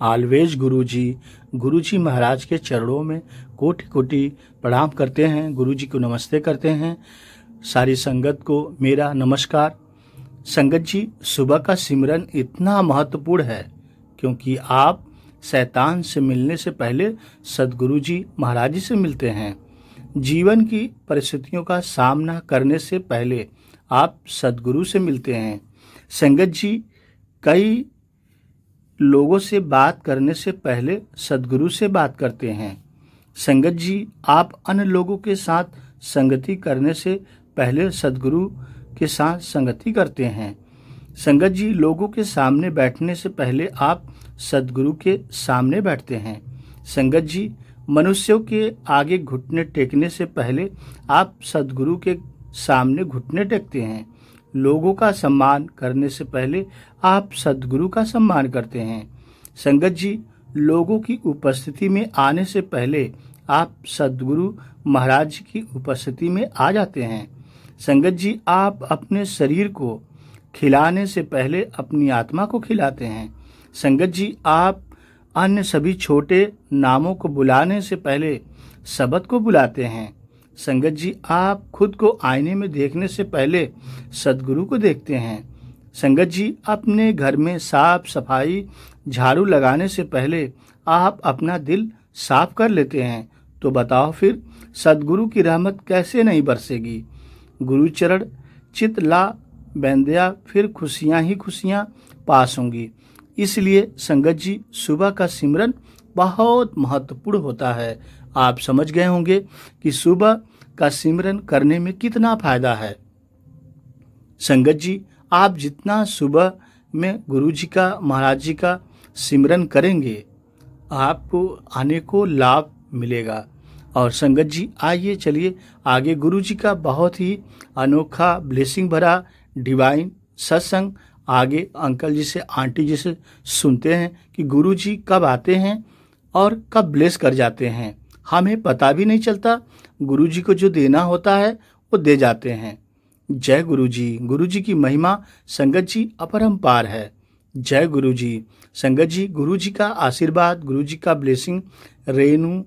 Always गुरुजी महाराज के चरणों में कोटि कोटि प्रणाम करते हैं। गुरुजी को नमस्ते करते हैं। सारी संगत को मेरा नमस्कार। संगत जी, सुबह का सिमरन इतना महत्वपूर्ण है क्योंकि आप शैतान से मिलने से पहले सद्गुरु जी महाराज जी से मिलते हैं। जीवन की परिस्थितियों का सामना करने से पहले आप सद्गुरु से मिलते हैं। संगत जी, कई लोगों से बात करने से पहले सद्गुरु से बात करते हैं। संगत जी, आप अन्य लोगों के साथ संगति करने से पहले सद्गुरु के साथ संगति करते हैं। संगत जी, लोगों के सामने बैठने से पहले आप सद्गुरु के सामने बैठते हैं। संगत जी, मनुष्यों के आगे घुटने टेकने से पहले आप सद्गुरु के सामने घुटने टेकते हैं। लोगों का सम्मान करने से पहले आप सद्गुरु का सम्मान करते हैं। संगत जी, लोगों की उपस्थिति में आने से पहले आप सद्गुरु महाराज जी की उपस्थिति में आ जाते हैं। संगत जी, आप अपने शरीर को खिलाने से पहले अपनी आत्मा को खिलाते हैं। संगत जी, आप अन्य सभी छोटे नामों को बुलाने से पहले शब्द को बुलाते हैं। संगत जी, आप खुद को आईने में देखने से पहले सद्गुरु को देखते हैं। संगत जी, अपने घर में साफ सफाई झाड़ू लगाने से पहले आप अपना दिल साफ कर लेते हैं। तो बताओ फिर सद्गुरु की रहमत कैसे नहीं बरसेगी। गुरुचरण चित ला बंदिया, फिर खुशियां ही खुशियां पास होंगी। इसलिए संगत जी, सुबह का सिमरन बहुत महत्वपूर्ण होता है। आप समझ गए होंगे कि सुबह का सिमरन करने में कितना फायदा है। संगत जी, आप जितना सुबह में गुरु जी का महाराज जी का सिमरन करेंगे आपको आने को लाभ मिलेगा। और संगत जी, आइए चलिए आगे गुरु जी का बहुत ही अनोखा ब्लेसिंग भरा डिवाइन सत्संग आगे अंकल जी से आंटी जी से सुनते हैं कि गुरु जी कब आते हैं और कब ब्लेस कर जाते हैं। हमें पता भी नहीं चलता, गुरु जी को जो देना होता है वो दे जाते हैं। जय गुरु जी की महिमा संगत जी अपरंपार है। जय गुरु जी। संगत जी, गुरु जी का आशीर्वाद, गुरु जी का ब्लेसिंग रेणु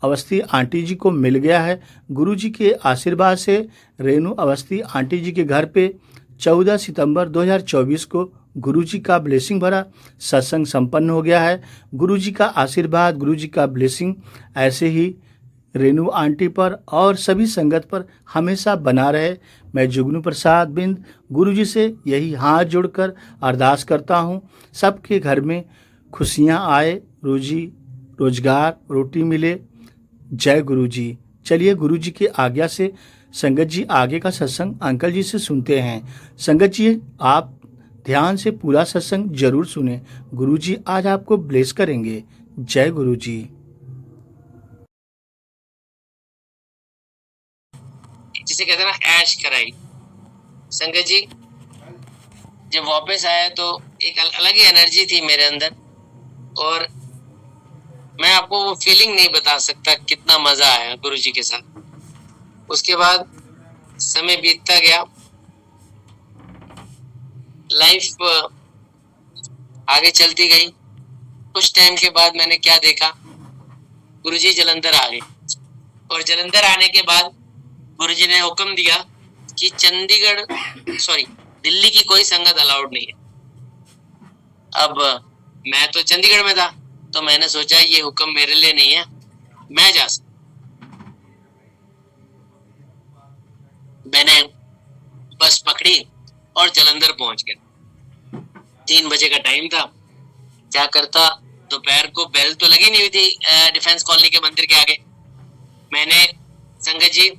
अवस्थी आंटी जी को मिल गया है। गुरु जी के आशीर्वाद से रेणु अवस्थी आंटी जी के घर पे 14 सितंबर 2024 को गुरु जी का ब्लेसिंग भरा सत्संग संपन्न हो गया है। गुरु जी का आशीर्वाद, गुरु जी का ब्लेसिंग ऐसे ही रेणु आंटी पर और सभी संगत पर हमेशा बना रहे। मैं जुगनू प्रसाद बिंद गुरु जी से यही हाथ जोड़कर अरदास करता हूँ, सबके घर में खुशियाँ आए, रोजी रोजगार रोटी मिले। जय गुरु जी। चलिए गुरु जी की आज्ञा से संगत जी आगे का सत्संग अंकल जी से सुनते हैं। संगत जी, आप ध्यान से पूरा सत्संग जरूर सुने। गुरु जी आज आपको ब्लेस करेंगे। जय गुरु जी। जिसे कहते हैं ना ऐश कराई। संगत जी, जब वापस आया तो एक अलग ही एनर्जी थी मेरे अंदर और मैं आपको वो फीलिंग नहीं बता सकता कितना मजा आया गुरु जी के साथ। उसके बाद समय बीतता गया, लाइफ आगे चलती गई। कुछ टाइम के बाद मैंने क्या देखा, गुरु जी जलंधर आ गए और जलंधर आने के बाद गुरु जी ने हुक्म दिया कि दिल्ली की कोई संगत अलाउड नहीं है। अब मैं तो चंडीगढ़ में था तो मैंने सोचा ये हुक्म मेरे लिए नहीं है, मैं जा सकता। मैंने बस पकड़ी और जलंधर पहुंच गया। 3 बजे का टाइम था। क्या करता, दोपहर को बेल तो लगी नहीं हुई थी डिफेंस कॉलोनी के मंदिर के आगे। मैंने संगत जी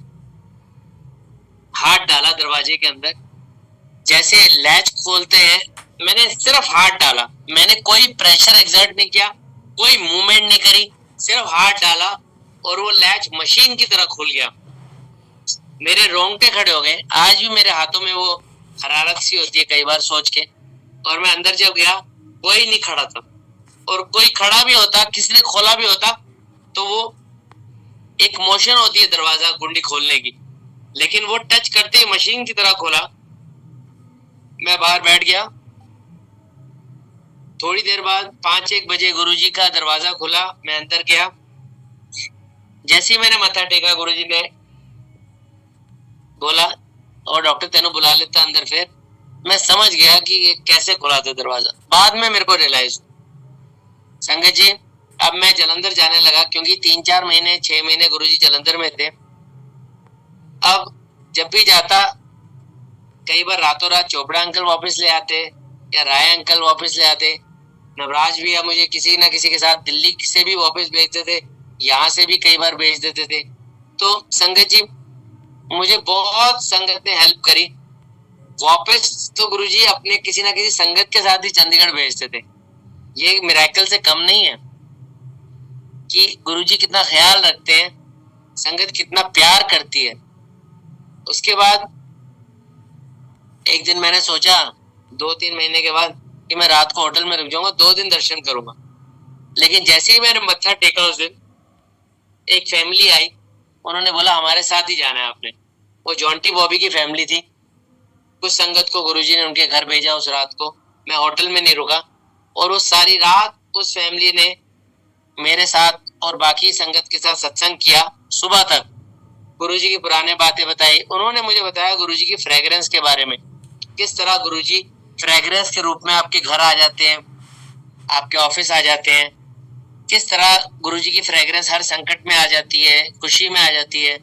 हाथ डाला दरवाजे के अंदर, जैसे लैच खोलते हैं मैंने सिर्फ हाथ डाला, मैंने कोई प्रेशर एक्सर्ट नहीं किया, कोई मूवमेंट नहीं करी, सिर्फ हाथ डाला और वो लैच मशीन की तरह खुल गया। मेरे रोंगटे खड़े हो गए। आज भी मेरे हाथों में वो हरारत सी होती है कई बार सोच के। और मैं अंदर जब गया कोई नहीं खड़ा था, और कोई खड़ा भी होता, किसी ने खोला भी होता तो वो एक मोशन होती है दरवाजा कुंडी खोलने की, लेकिन वो टच करते ही मशीन की तरह खोला। मैं बाहर बैठ गया थोड़ी देर बाद 5-1 बजे गुरुजी का दरवाजा खुला, मैं अंदर गया। जैसे ही मैंने मत्था टेका, गुरुजी ने बोला और डॉक्टर तेनू बुला लेता अंदर। फिर मैं समझ गया कि ये कैसे खुला था दरवाजा। बाद में मेरे को रियलाइज, संगत जी अब मैं जलंधर जाने लगा, क्योंकि 3-4 महीने 6 महीने गुरुजी जलंधर में थे। अब जब भी जाता, कई बार रातों रात चोपड़ा अंकल वापस ले आते या राय अंकल वापस ले आते। नवराज भैया मुझे किसी ना किसी के साथ दिल्ली से भी वापस भेजते थे, यहाँ से भी कई बार भेज देते थे। तो संगत जी मुझे बहुत संगत ने हेल्प करी। वापस तो गुरुजी अपने किसी ना किसी संगत के साथ ही चंडीगढ़ भेजते थे। ये मिरेकल से कम नहीं है कि गुरुजी कितना ख्याल रखते हैं, संगत कितना प्यार करती है। उसके बाद एक दिन मैंने सोचा 2-3 महीने के बाद कि मैं रात को होटल में रुक जाऊंगा, 2 दिन दर्शन करूंगा। लेकिन जैसे ही मैंने मत्था टेका उस दिन, एक फैमिली आई, उन्होंने बोला हमारे साथ ही जाना है आपने। वो जॉन्टी बॉबी की फैमिली थी। कुछ संगत को गुरुजी ने उनके घर भेजा उस रात को। मैं होटल में नहीं रुका और वो सारी रात उस फैमिली ने मेरे साथ और बाकी संगत के साथ सत्संग किया। सुबह तक गुरुजी की पुराने बातें बताई। उन्होंने मुझे बताया गुरुजी की फ्रेग्रेंस के बारे में, किस तरह गुरुजी फ्रेग्रेंस के रूप में आपके घर आ जाते हैं, आपके ऑफिस आ जाते हैं, किस तरह गुरुजी की फ्रेग्रेंस हर संकट में आ जाती है, खुशी में आ जाती है,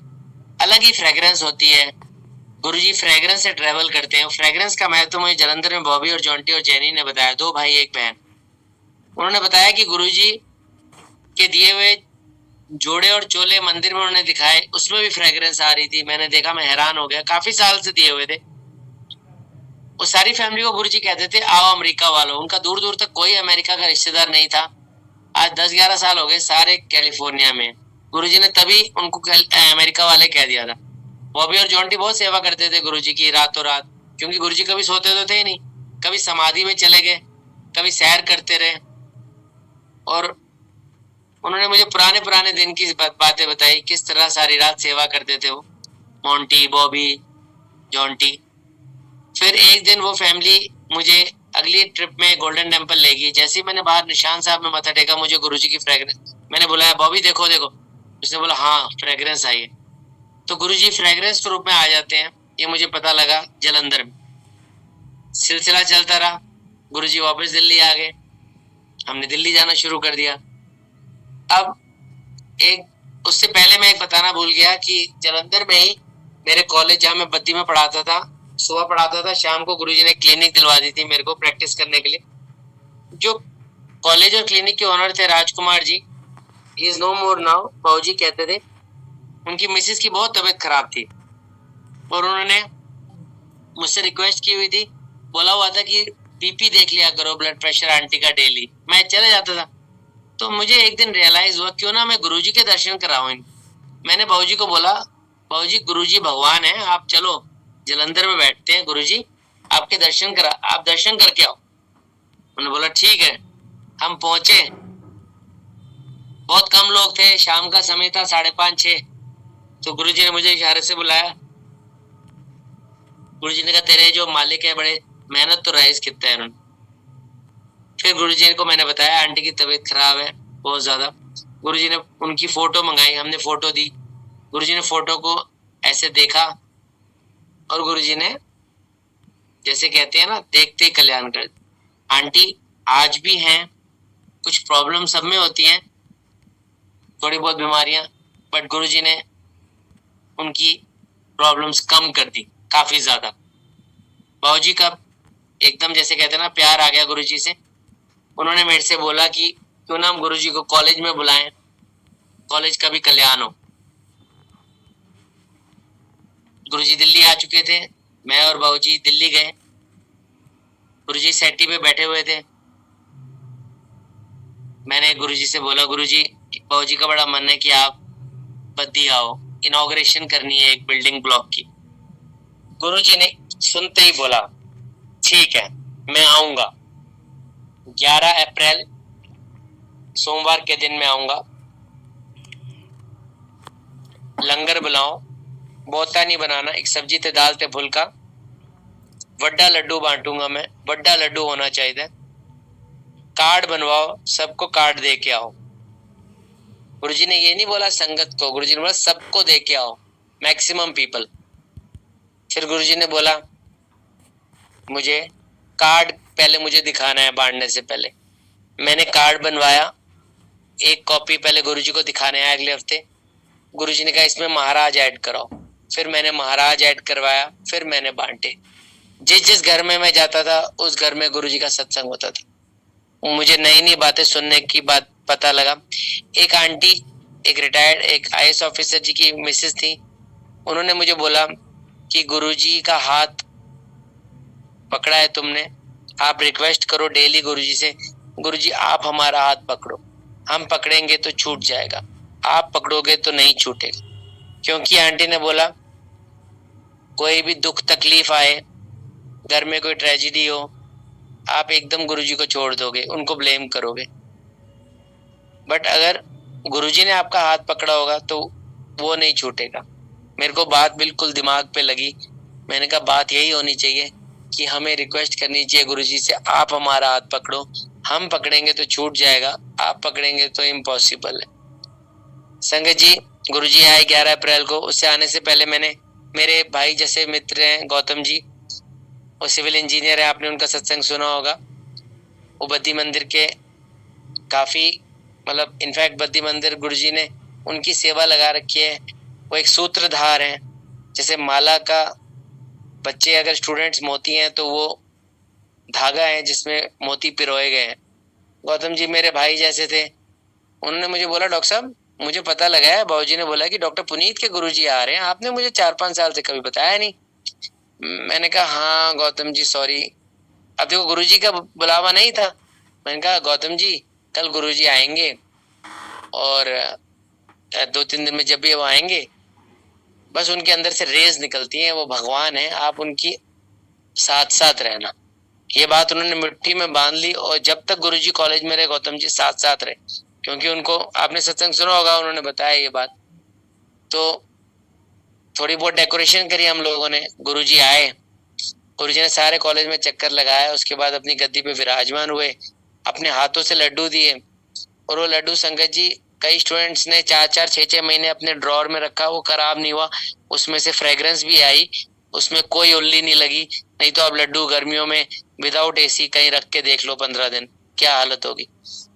अलग ही फ्रेग्रेंस होती है। गुरुजी फ्रेग्रेंस से ट्रेवल करते हैं। फ्रेग्रेंस का महत्व मुझे जलंधर में बॉबी और जॉन्टी और जेनी ने बताया, 2 भाई 1 बहन। उन्होंने बताया कि गुरुजी के दिए हुए जोड़े और चोले मंदिर में उन्होंने दिखाए, उसमें भी फ्रेग्रेंस आ रही थी। मैंने देखा, मैं हैरान हो गया। काफी साल से दिए हुए थे। उस सारी फैमिली को गुरुजी कहते थे आओ अमेरिका वालों। उनका दूर दूर तक कोई अमेरिका का रिश्तेदार नहीं था। आज 10-11 साल हो गए, सारे कैलिफोर्निया में। गुरुजी ने तभी उनको अमेरिका वाले कह दिया था। बॉबी और जॉन्टी बहुत सेवा करते थे गुरुजी की रातों रात, क्योंकि गुरुजी कभी सोते तो थे ही नहीं। कभी समाधि में चले गए, कभी सैर करते रहे। और उन्होंने मुझे पुराने दिन की बातें बताई, किस तरह सारी रात सेवा करते थे वो, मोंटी, बॉबी, जॉन्टी। फिर एक दिन वो फैमिली मुझे अगली ट्रिप में गोल्डन टेम्पल ले गई। जैसे ही मैंने बाहर निशान साहब में मत्था टेका, मुझे गुरुजी की फ्रेग्रेंस, मैंने बुलाया बॉबी देखो देखो। उसने बोला हाँ फ्रेग्रेंस आई है। तो गुरुजी फ्रेग्रेंस के रूप में आ जाते हैं, ये मुझे पता लगा जलंधर में। सिलसिला चलता रहा। गुरुजी वापस दिल्ली आ गए, हमने दिल्ली जाना शुरू कर दिया। अब एक उससे पहले मैं एक बताना भूल गया कि जलंधर में ही मेरे कॉलेज जहाँ मैं बद्दी में पढ़ाता था, सुबह पढ़ाता था, शाम को गुरुजी ने क्लिनिक दिलवा दी थी मेरे को प्रैक्टिस करने के लिए। जो कॉलेज और क्लिनिक के ओनर थे Rajkumar ji, he is no more now, बाबूजी कहते थे। उनकी मिसेस की बहुत तबीयत खराब थी और उन्होंने मुझसे रिक्वेस्ट की हुई थी, बोला हुआ था कि बीपी देख लिया करो, ब्लड प्रेशर आंटी का डेली। मैं चले जाता था। तो मुझे एक दिन रियलाइज हुआ क्यों ना मैं गुरुजी के दर्शन कराऊं। मैंने बाबूजी को बोला बाबूजी गुरुजी भगवान है, आप चलो जलंधर में बैठते हैं, गुरुजी आपके दर्शन करा, आप दर्शन करके आओ। उन्होंने बोला ठीक है। हम पहुंचे, बहुत कम लोग थे, शाम का समय था, 5:30-6। तो गुरुजी ने मुझे इशारे से बुलाया। गुरुजी ने कहा तेरे जो मालिक है बड़े मेहनत तो राइज कितना है उन्होंने। फिर गुरुजी को मैंने बताया आंटी की तबीयत खराब है बहुत ज्यादा। गुरुजी ने उनकी फोटो मंगाई, हमने फोटो दी। गुरुजी ने फोटो को ऐसे देखा और गुरुजी ने जैसे कहते हैं ना, देखते ही कल्याण कर। आंटी आज भी हैं, कुछ प्रॉब्लम सब में होती हैं, थोड़ी बहुत बीमारियां, बट गुरुजी ने उनकी प्रॉब्लम्स कम कर दी काफी ज्यादा। बाबूजी का एकदम जैसे कहते हैं ना प्यार आ गया गुरुजी से। उन्होंने मेरे से बोला कि क्यों ना हम गुरुजी को कॉलेज में बुलाएं, कॉलेज का भी कल्याण हो। गुरुजी दिल्ली आ चुके थे, मैं और बाबूजी दिल्ली गए। गुरुजी सेटी पे बैठे हुए थे। मैंने गुरुजी से बोला गुरुजी बाबूजी का बड़ा मन है कि आप बद्दी आओ, इनॉग्रेशन करनी है एक बिल्डिंग ब्लॉक की। गुरुजी ने सुनते ही बोला ठीक है मैं आऊंगा, 11 अप्रैल सोमवार के दिन मैं आऊंगा, लंगर बुलाओ, बोता नहीं बनाना, एक सब्जी ते दाल ते फुल्का, वड्डा लड्डू बांटूंगा मैं, वड्डा लड्डू होना चाहिए, कार्ड बनवाओ, सबको कार्ड दे के आओ। गुरुजी ने ये नहीं बोला संगत को, गुरुजी ने बोला सबको दे के आओ, मैक्सिमम पीपल। फिर गुरुजी ने बोला मुझे कार्ड पहले मुझे दिखाना है बांटने से पहले। मैंने कार्ड बनवाया, एक कॉपी पहले गुरुजी को दिखाने आया अगले हफ्ते। गुरुजी ने कहा इसमें महाराज ऐड कराओ, फिर मैंने महाराज ऐड करवाया, फिर मैंने बांटे। जिस जिस घर में मैं जाता था उस घर में गुरुजी का सत्संग होता था। मुझे नई नई बातें सुनने की बात पता लगा। एक आंटी, एक रिटायर्ड एक IAS ऑफिसर जी की मिसेस थी, उन्होंने मुझे बोला कि गुरुजी का हाथ पकड़ा है तुमने, आप रिक्वेस्ट करो डेली गुरुजी से, गुरुजी आप हमारा हाथ पकड़ो, हम पकड़ेंगे तो छूट जाएगा, आप पकड़ोगे तो नहीं छूटेगा। क्योंकि आंटी ने बोला कोई भी दुख तकलीफ आए, घर में कोई ट्रेजेडी हो, आप एकदम गुरुजी को छोड़ दोगे, उनको ब्लेम करोगे। बट अगर गुरुजी ने आपका हाथ पकड़ा होगा तो वो नहीं छूटेगा। मेरे को बात बिल्कुल दिमाग पे लगी। मैंने कहा बात यही होनी चाहिए कि हमें रिक्वेस्ट करनी चाहिए गुरुजी से, आप हमारा हाथ पकड़ो, हम पकड़ेंगे तो छूट जाएगा, आप पकड़ेंगे तो इम्पॉसिबल है। संगत जी, गुरुजी आए 11 अप्रैल को। उससे आने से पहले मैंने, मेरे भाई जैसे मित्र हैं गौतम जी, वो सिविल इंजीनियर है, आपने उनका सत्संग सुना होगा। वो बद्दी मंदिर के काफी, मतलब इनफैक्ट बद्दी मंदिर गुरुजी ने उनकी सेवा लगा रखी है। वो एक सूत्रधार हैं, जैसे माला का बच्चे अगर स्टूडेंट्स मोती हैं तो वो धागा है जिसमें मोती पिरोए गए हैं। गौतम जी मेरे भाई जैसे थे। उन्होंने मुझे बोला डॉक्टर साहब मुझे पता लगा है, बाबूजी ने बोला कि डॉक्टर पुनीत के गुरुजी आ रहे हैं, आपने मुझे 4-5 साल से कभी बताया नहीं। मैंने कहा हाँ गौतम जी सॉरी। अब देखो गुरुजी का बुलावा नहीं था। मैंने कहा गौतम जी कल गुरुजी आएंगे और 2-3 दिन में जब भी वो आएंगे, बस उनके अंदर से रेज निकलती हैं, वो भगवान है, आप उनकी साथ साथ रहना। ये बात उन्होंने मिट्टी में बांध ली और जब तक गुरुजी कॉलेज में रहे गौतम जी साथ साथ रहे, क्योंकि उनको आपने सत्संग सुना होगा, उन्होंने बताया ये बात। तो थोड़ी बहुत डेकोरेशन करी हम लोगों ने, गुरुजी आए, गुरुजी ने सारे कॉलेज में चक्कर लगाया, उसके बाद अपनी गद्दी पे विराजमान हुए, अपने हाथों से लड्डू दिए। और वो लड्डू संगत जी कई स्टूडेंट्स ने 4-4, 6-6 महीने अपने ड्रॉर में रखा, वो खराब नहीं हुआ, उसमें से फ्रेग्रेंस भी आई, उसमें कोई उल्ली नहीं लगी। नहीं तो आप लड्डू गर्मियों में विदाउट AC कहीं रख के देख लो 15 दिन, क्या हालत होगी।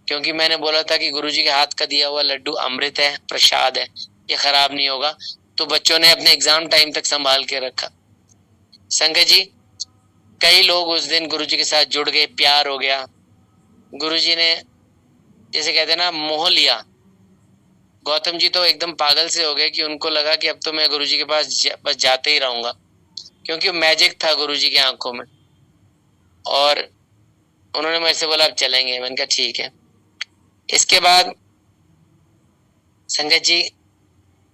क्योंकि मैंने बोला था कि गुरुजी के हाथ का दिया हुआ लड्डू अमृत है, प्रसाद है, ये खराब नहीं होगा। तो बच्चों ने अपने एग्जाम टाइम तक संभाल के रखा। संगत जी कई लोग उस दिन गुरुजी के साथ जुड़ गए, प्यार हो गया। गुरुजी ने जैसे कहते हैं ना मोह लिया। गौतम जी तो एकदम पागल से हो गए कि उनको लगा कि अब तो मैं गुरुजी के पास बस जाते ही रहूंगा, क्योंकि मैजिक था गुरुजी की आंखों में। और उन्होंने मेरे से बोला अब चलेंगे। मैंने कहा ठीक है। इसके बाद संगत जी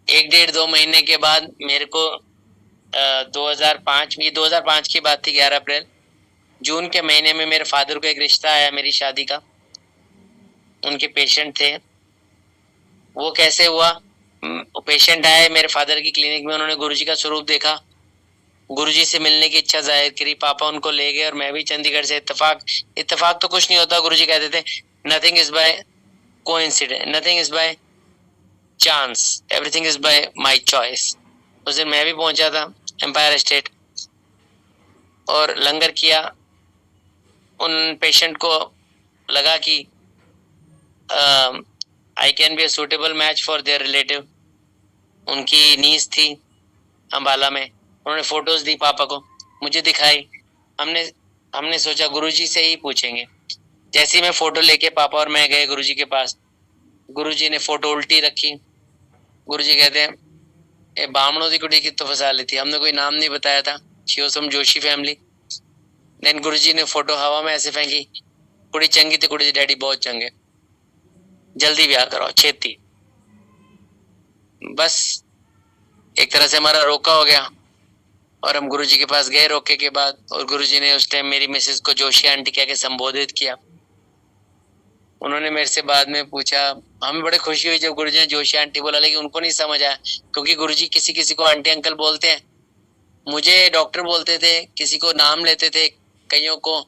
1-1.5-2 महीने के बाद मेरे को 2005 की बात थी, 11 अप्रैल, जून के महीने में मेरे फादर को एक रिश्ता आया मेरी शादी का। उनके पेशेंट थे। वो कैसे हुआ, पेशेंट आए मेरे फादर की क्लिनिक में, उन्होंने गुरुजी का स्वरूप देखा, गुरुजी से मिलने की इच्छा जाहिर करी, पापा उनको ले गए और मैं भी चंडीगढ़ से। इत्तेफाक तो कुछ नहीं होता, गुरुजी कहते थे nothing is by coincidence, nothing is by chance, everything is by my choice. उस दिन मैं भी पहुंचा था एम्पायर स्टेट और लंगर किया। उन पेशेंट को लगा कि I can be a suitable match for their relative. उनकी नीज थी अम्बाला में, उन्होंने फोटोज दी पापा को, मुझे दिखाई। हमने सोचा गुरुजी से ही पूछेंगे। जैसे ही मैं फोटो लेके पापा और मैं गए गुरुजी के पास, गुरुजी ने फोटो उल्टी रखी। गुरुजी कहते हैं ए बामणों की कुड़ी की तो फंसा ली थी, हमने कोई नाम नहीं बताया था, she was from Joshi family. Then Guruji ने फोटो हवा में ऐसे फेंकी, कुड़ी चंगी थी, कुड़ी डैडी बहुत चंगे, जल्दी ब्याह कराओ छेती। बस एक तरह से हमारा रोका हो गया और हम गुरुजी के पास गए रोके के बाद। और गुरुजी ने उस टाइम मेरी मिसेस को जोशी आंटी कह के संबोधित किया। उन्होंने मेरे से बाद में पूछा, हमें बड़ी खुशी हुई जब गुरुजी ने जोशी आंटी बोला, लेकिन उनको नहीं समझ आया क्योंकि गुरुजी किसी किसी को आंटी अंकल बोलते हैं, मुझे डॉक्टर बोलते थे, किसी को नाम लेते थे, कईयों को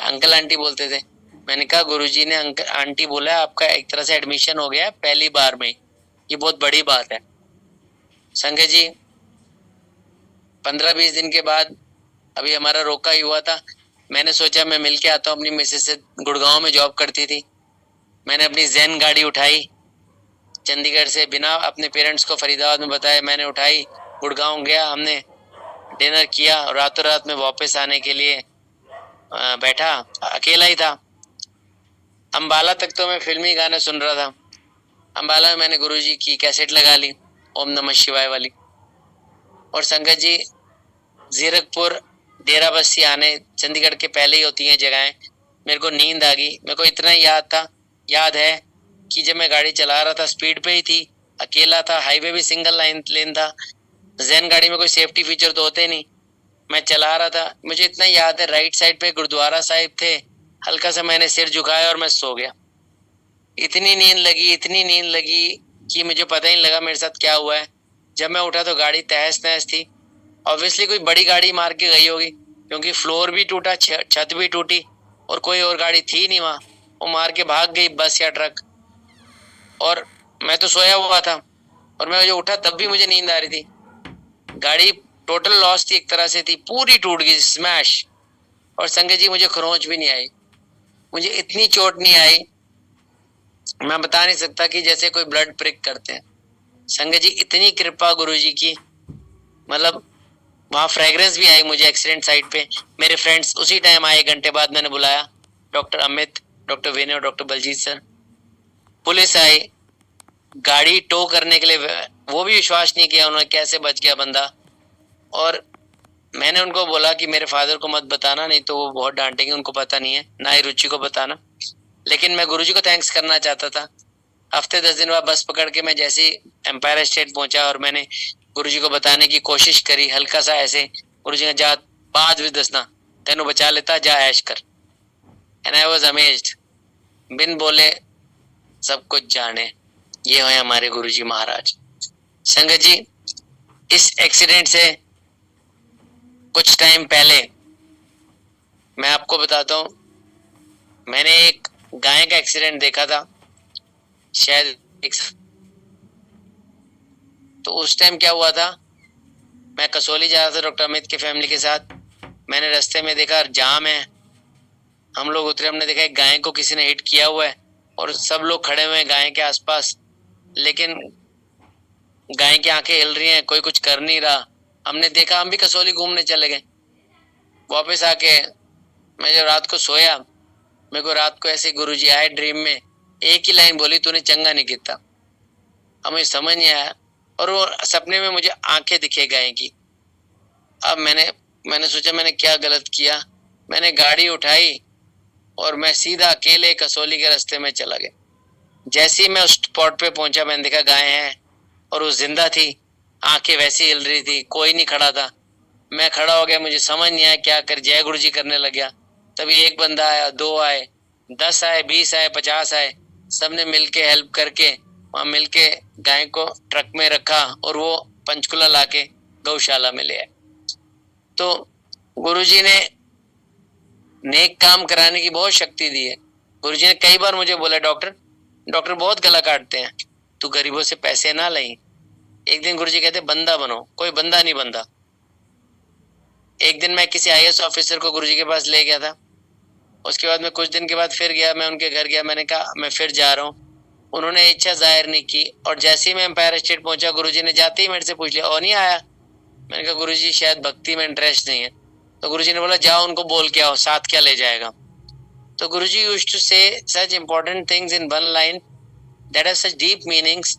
अंकल आंटी बोलते थे। मैंने कहा गुरुजी ने आंटी बोला आपका एक तरह से एडमिशन हो गया है पहली बार में, ये बहुत बड़ी बात है। संजय जी 15-20 दिन के बाद अभी हमारा रोका ही हुआ था, मैंने सोचा मैं मिल के आता हूँ अपनी मिसेज से, गुड़गांव में जॉब करती थी। मैंने अपनी जैन गाड़ी उठाई चंडीगढ़ से, बिना अपने पेरेंट्स को फरीदाबाद में बताए मैंने उठाई, गुड़गांव गया, हमने डिनर किया और रातों रात में वापस आने के लिए बैठा, अकेला ही था। अम्बाला तक तो मैं फिल्मी गाने सुन रहा था। अम्बाला में मैंने गुरुजी की कैसेट लगा ली, ओम नमः शिवाय वाली। और संगत जी जीरकपुर डेरा बस्सी आने चंडीगढ़ के पहले ही होती हैं जगहें, मेरे को नींद आ गई। मेरे को इतना याद है कि जब मैं गाड़ी चला रहा था स्पीड पे ही थी, अकेला था, हाईवे भी सिंगल लेन था, जैन गाड़ी में कोई सेफ्टी फीचर तो होते नहीं, मैं चला रहा था। मुझे इतना याद है राइट साइड पे गुरुद्वारा साहिब थे, हल्का सा मैंने सिर झुकाया और मैं सो गया। इतनी नींद लगी कि मुझे पता ही नहीं लगा मेरे साथ क्या हुआ है। जब मैं उठा तो गाड़ी तहस नहस थी। ऑब्वियसली कोई बड़ी गाड़ी मार के गई होगी, क्योंकि फ्लोर भी टूटा, छत भी टूटी, और कोई और गाड़ी थी नहीं वहां, वो मार के भाग गई बस या ट्रक। और मैं तो सोया हुआ था, और मैं जो उठा तब भी मुझे नींद आ रही थी। गाड़ी टोटल लॉस थी, एक तरह से थी, पूरी टूट गई, स्मैश। और संजय जी मुझे खरोंच भी नहीं आई, मुझे इतनी चोट नहीं आई, मैं बता नहीं सकता कि जैसे कोई ब्लड प्रिक करते हैं। संजय जी इतनी कृपा गुरुजी की, मतलब वहां फ्रेग्रेंस भी आई मुझे एक्सीडेंट साइट पे। मेरे फ्रेंड्स उसी टाइम आए, 1 घंटे बाद मैंने बुलाया, डॉक्टर अमित, डॉक्टर विनय और डॉक्टर बलजीत सर। पुलिस आई गाड़ी टो करने के लिए, वो भी विश्वास नहीं किया उन्होंने, कैसे बच गया बंदा। और मैंने उनको बोला कि मेरे फादर को मत बताना, नहीं तो वो बहुत डांटेंगे, उनको पता नहीं है, ना ही रुचि को बताना। लेकिन मैं गुरुजी को थैंक्स करना चाहता था। हफ्ते 10 दिन बाद बस पकड़ के मैं जैसे ही एम्पायर स्टेट पहुंचा और मैंने गुरुजी को बताने की कोशिश करी, हल्का सा ऐसे, गुरुजी ने जा 5 बजे दसना तेनों बचा लेता, जा ऐश कर। एंड आई वाज अमेज्ड, बिन बोले सब कुछ जाने, ये है हमारे गुरुजी महाराज। संगत जी इस एक्सीडेंट से कुछ टाइम पहले मैं आपको बताता हूँ, मैंने एक गाय का एक्सीडेंट देखा था शायद तो उस टाइम क्या हुआ था, मैं कसौली जा रहा था डॉक्टर अमित के फैमिली के साथ। मैंने रास्ते में देखा जाम है, हम लोग उतरे, हमने देखा एक गाय को किसी ने हिट किया हुआ है और सब लोग खड़े हुए हैं गाय के आसपास, लेकिन गाय की आंखें हिल रही हैं, कोई कुछ कर नहीं रहा। हमने देखा, हम भी कसौली घूमने चले गए। वापस आके मैं जब रात को सोया, मेरे को रात को ऐसे गुरुजी आए ड्रीम में, एक ही लाइन बोली, तूने चंगा नहीं किया। हमें समझ नहीं आया, और वो सपने में मुझे आंखें दिखे गाय की। अब मैंने सोचा मैंने क्या गलत किया। मैंने गाड़ी उठाई और मैं सीधा अकेले कसौली के रास्ते में चला गया। जैसे ही मैं उस स्पॉट पे पहुंचा, मैंने देखा गाय है और वो जिंदा थी, आंखें वैसी हिल रही थी, कोई नहीं खड़ा था। मैं खड़ा हो गया, मुझे समझ नहीं आया क्या कर, जय गुरु जी करने लग गया। तभी एक बंदा आया, 2 आए, 10 आए, 20 आए, 50 आए, सबने मिलके हेल्प करके वहां मिलके गाय को ट्रक में रखा और वो पंचकुला लाके गौशाला में ले आए। तो गुरुजी ने नेक काम कराने की बहुत शक्ति दी है। गुरुजी ने कई बार मुझे बोला, डॉक्टर बहुत गला काटते हैं, तू गरीबों से पैसे ना ले। एक दिन गुरुजी कहते बंदा बनो, कोई बंदा नहीं बनता। एक दिन मैं किसी IAS ऑफिसर को गुरुजी के पास ले गया था। उसके बाद मैं कुछ दिन के बाद फिर गया, मैं उनके घर गया, मैंने कहा मैं फिर जा रहा हूँ। उन्होंने इच्छा जाहिर नहीं की, और जैसे ही मैं एम्पायर स्टेट पहुंचा, गुरुजी ने जाते ही मेरे से पूछ लिया, और नहीं आया? मैंने कहा गुरुजी शायद भक्ति में इंटरेस्ट नहीं है। तो गुरुजी ने बोला जाओ उनको बोल के आओ, साथ क्या ले जाएगा। तो गुरुजी used to say such important things in one line that have such deep meanings.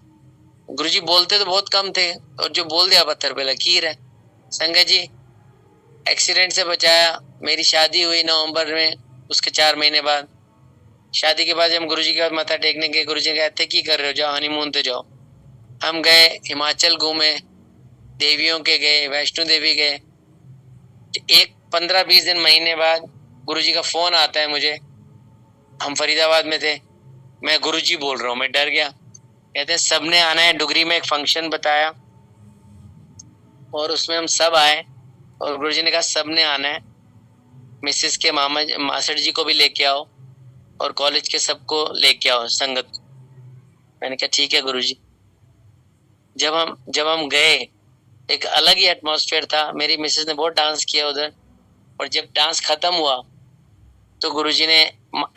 Guruji बोलते तो बहुत कम थे, और जो बोल दिया पत्थर पे लकीर है। संगत जी एक्सीडेंट से बचाया। मेरी शादी हुई नवंबर में, उसके 4 महीने बाद। शादी के बाद जब गुरुजी के बाद मत्था टेकने गए, गुरुजी कहते की कर रहे हो, जाओ हनीमून पे जाओ। हम गए, हिमाचल घूमे, देवियों के गए, वैष्णो देवी गए। एक 15-20 दिन महीने बाद गुरुजी का फोन आता है मुझे। हम फरीदाबाद में थे, मैं गुरुजी बोल रहा हूँ, मैं डर गया। कहते सबने आना है, डुगरी में एक फंक्शन बताया और उसमें हम सब आए, और गुरुजी ने कहा सबने आना है, मिसेस के मासड़ जी को भी लेके आओ, और कॉलेज के सबको लेके आओ संगत को। मैंने कहा ठीक है गुरुजी। जब हम गए, एक अलग ही एटमॉस्फेयर था। मेरी मिसेस ने बहुत डांस किया उधर, और जब डांस खत्म हुआ तो गुरुजी ने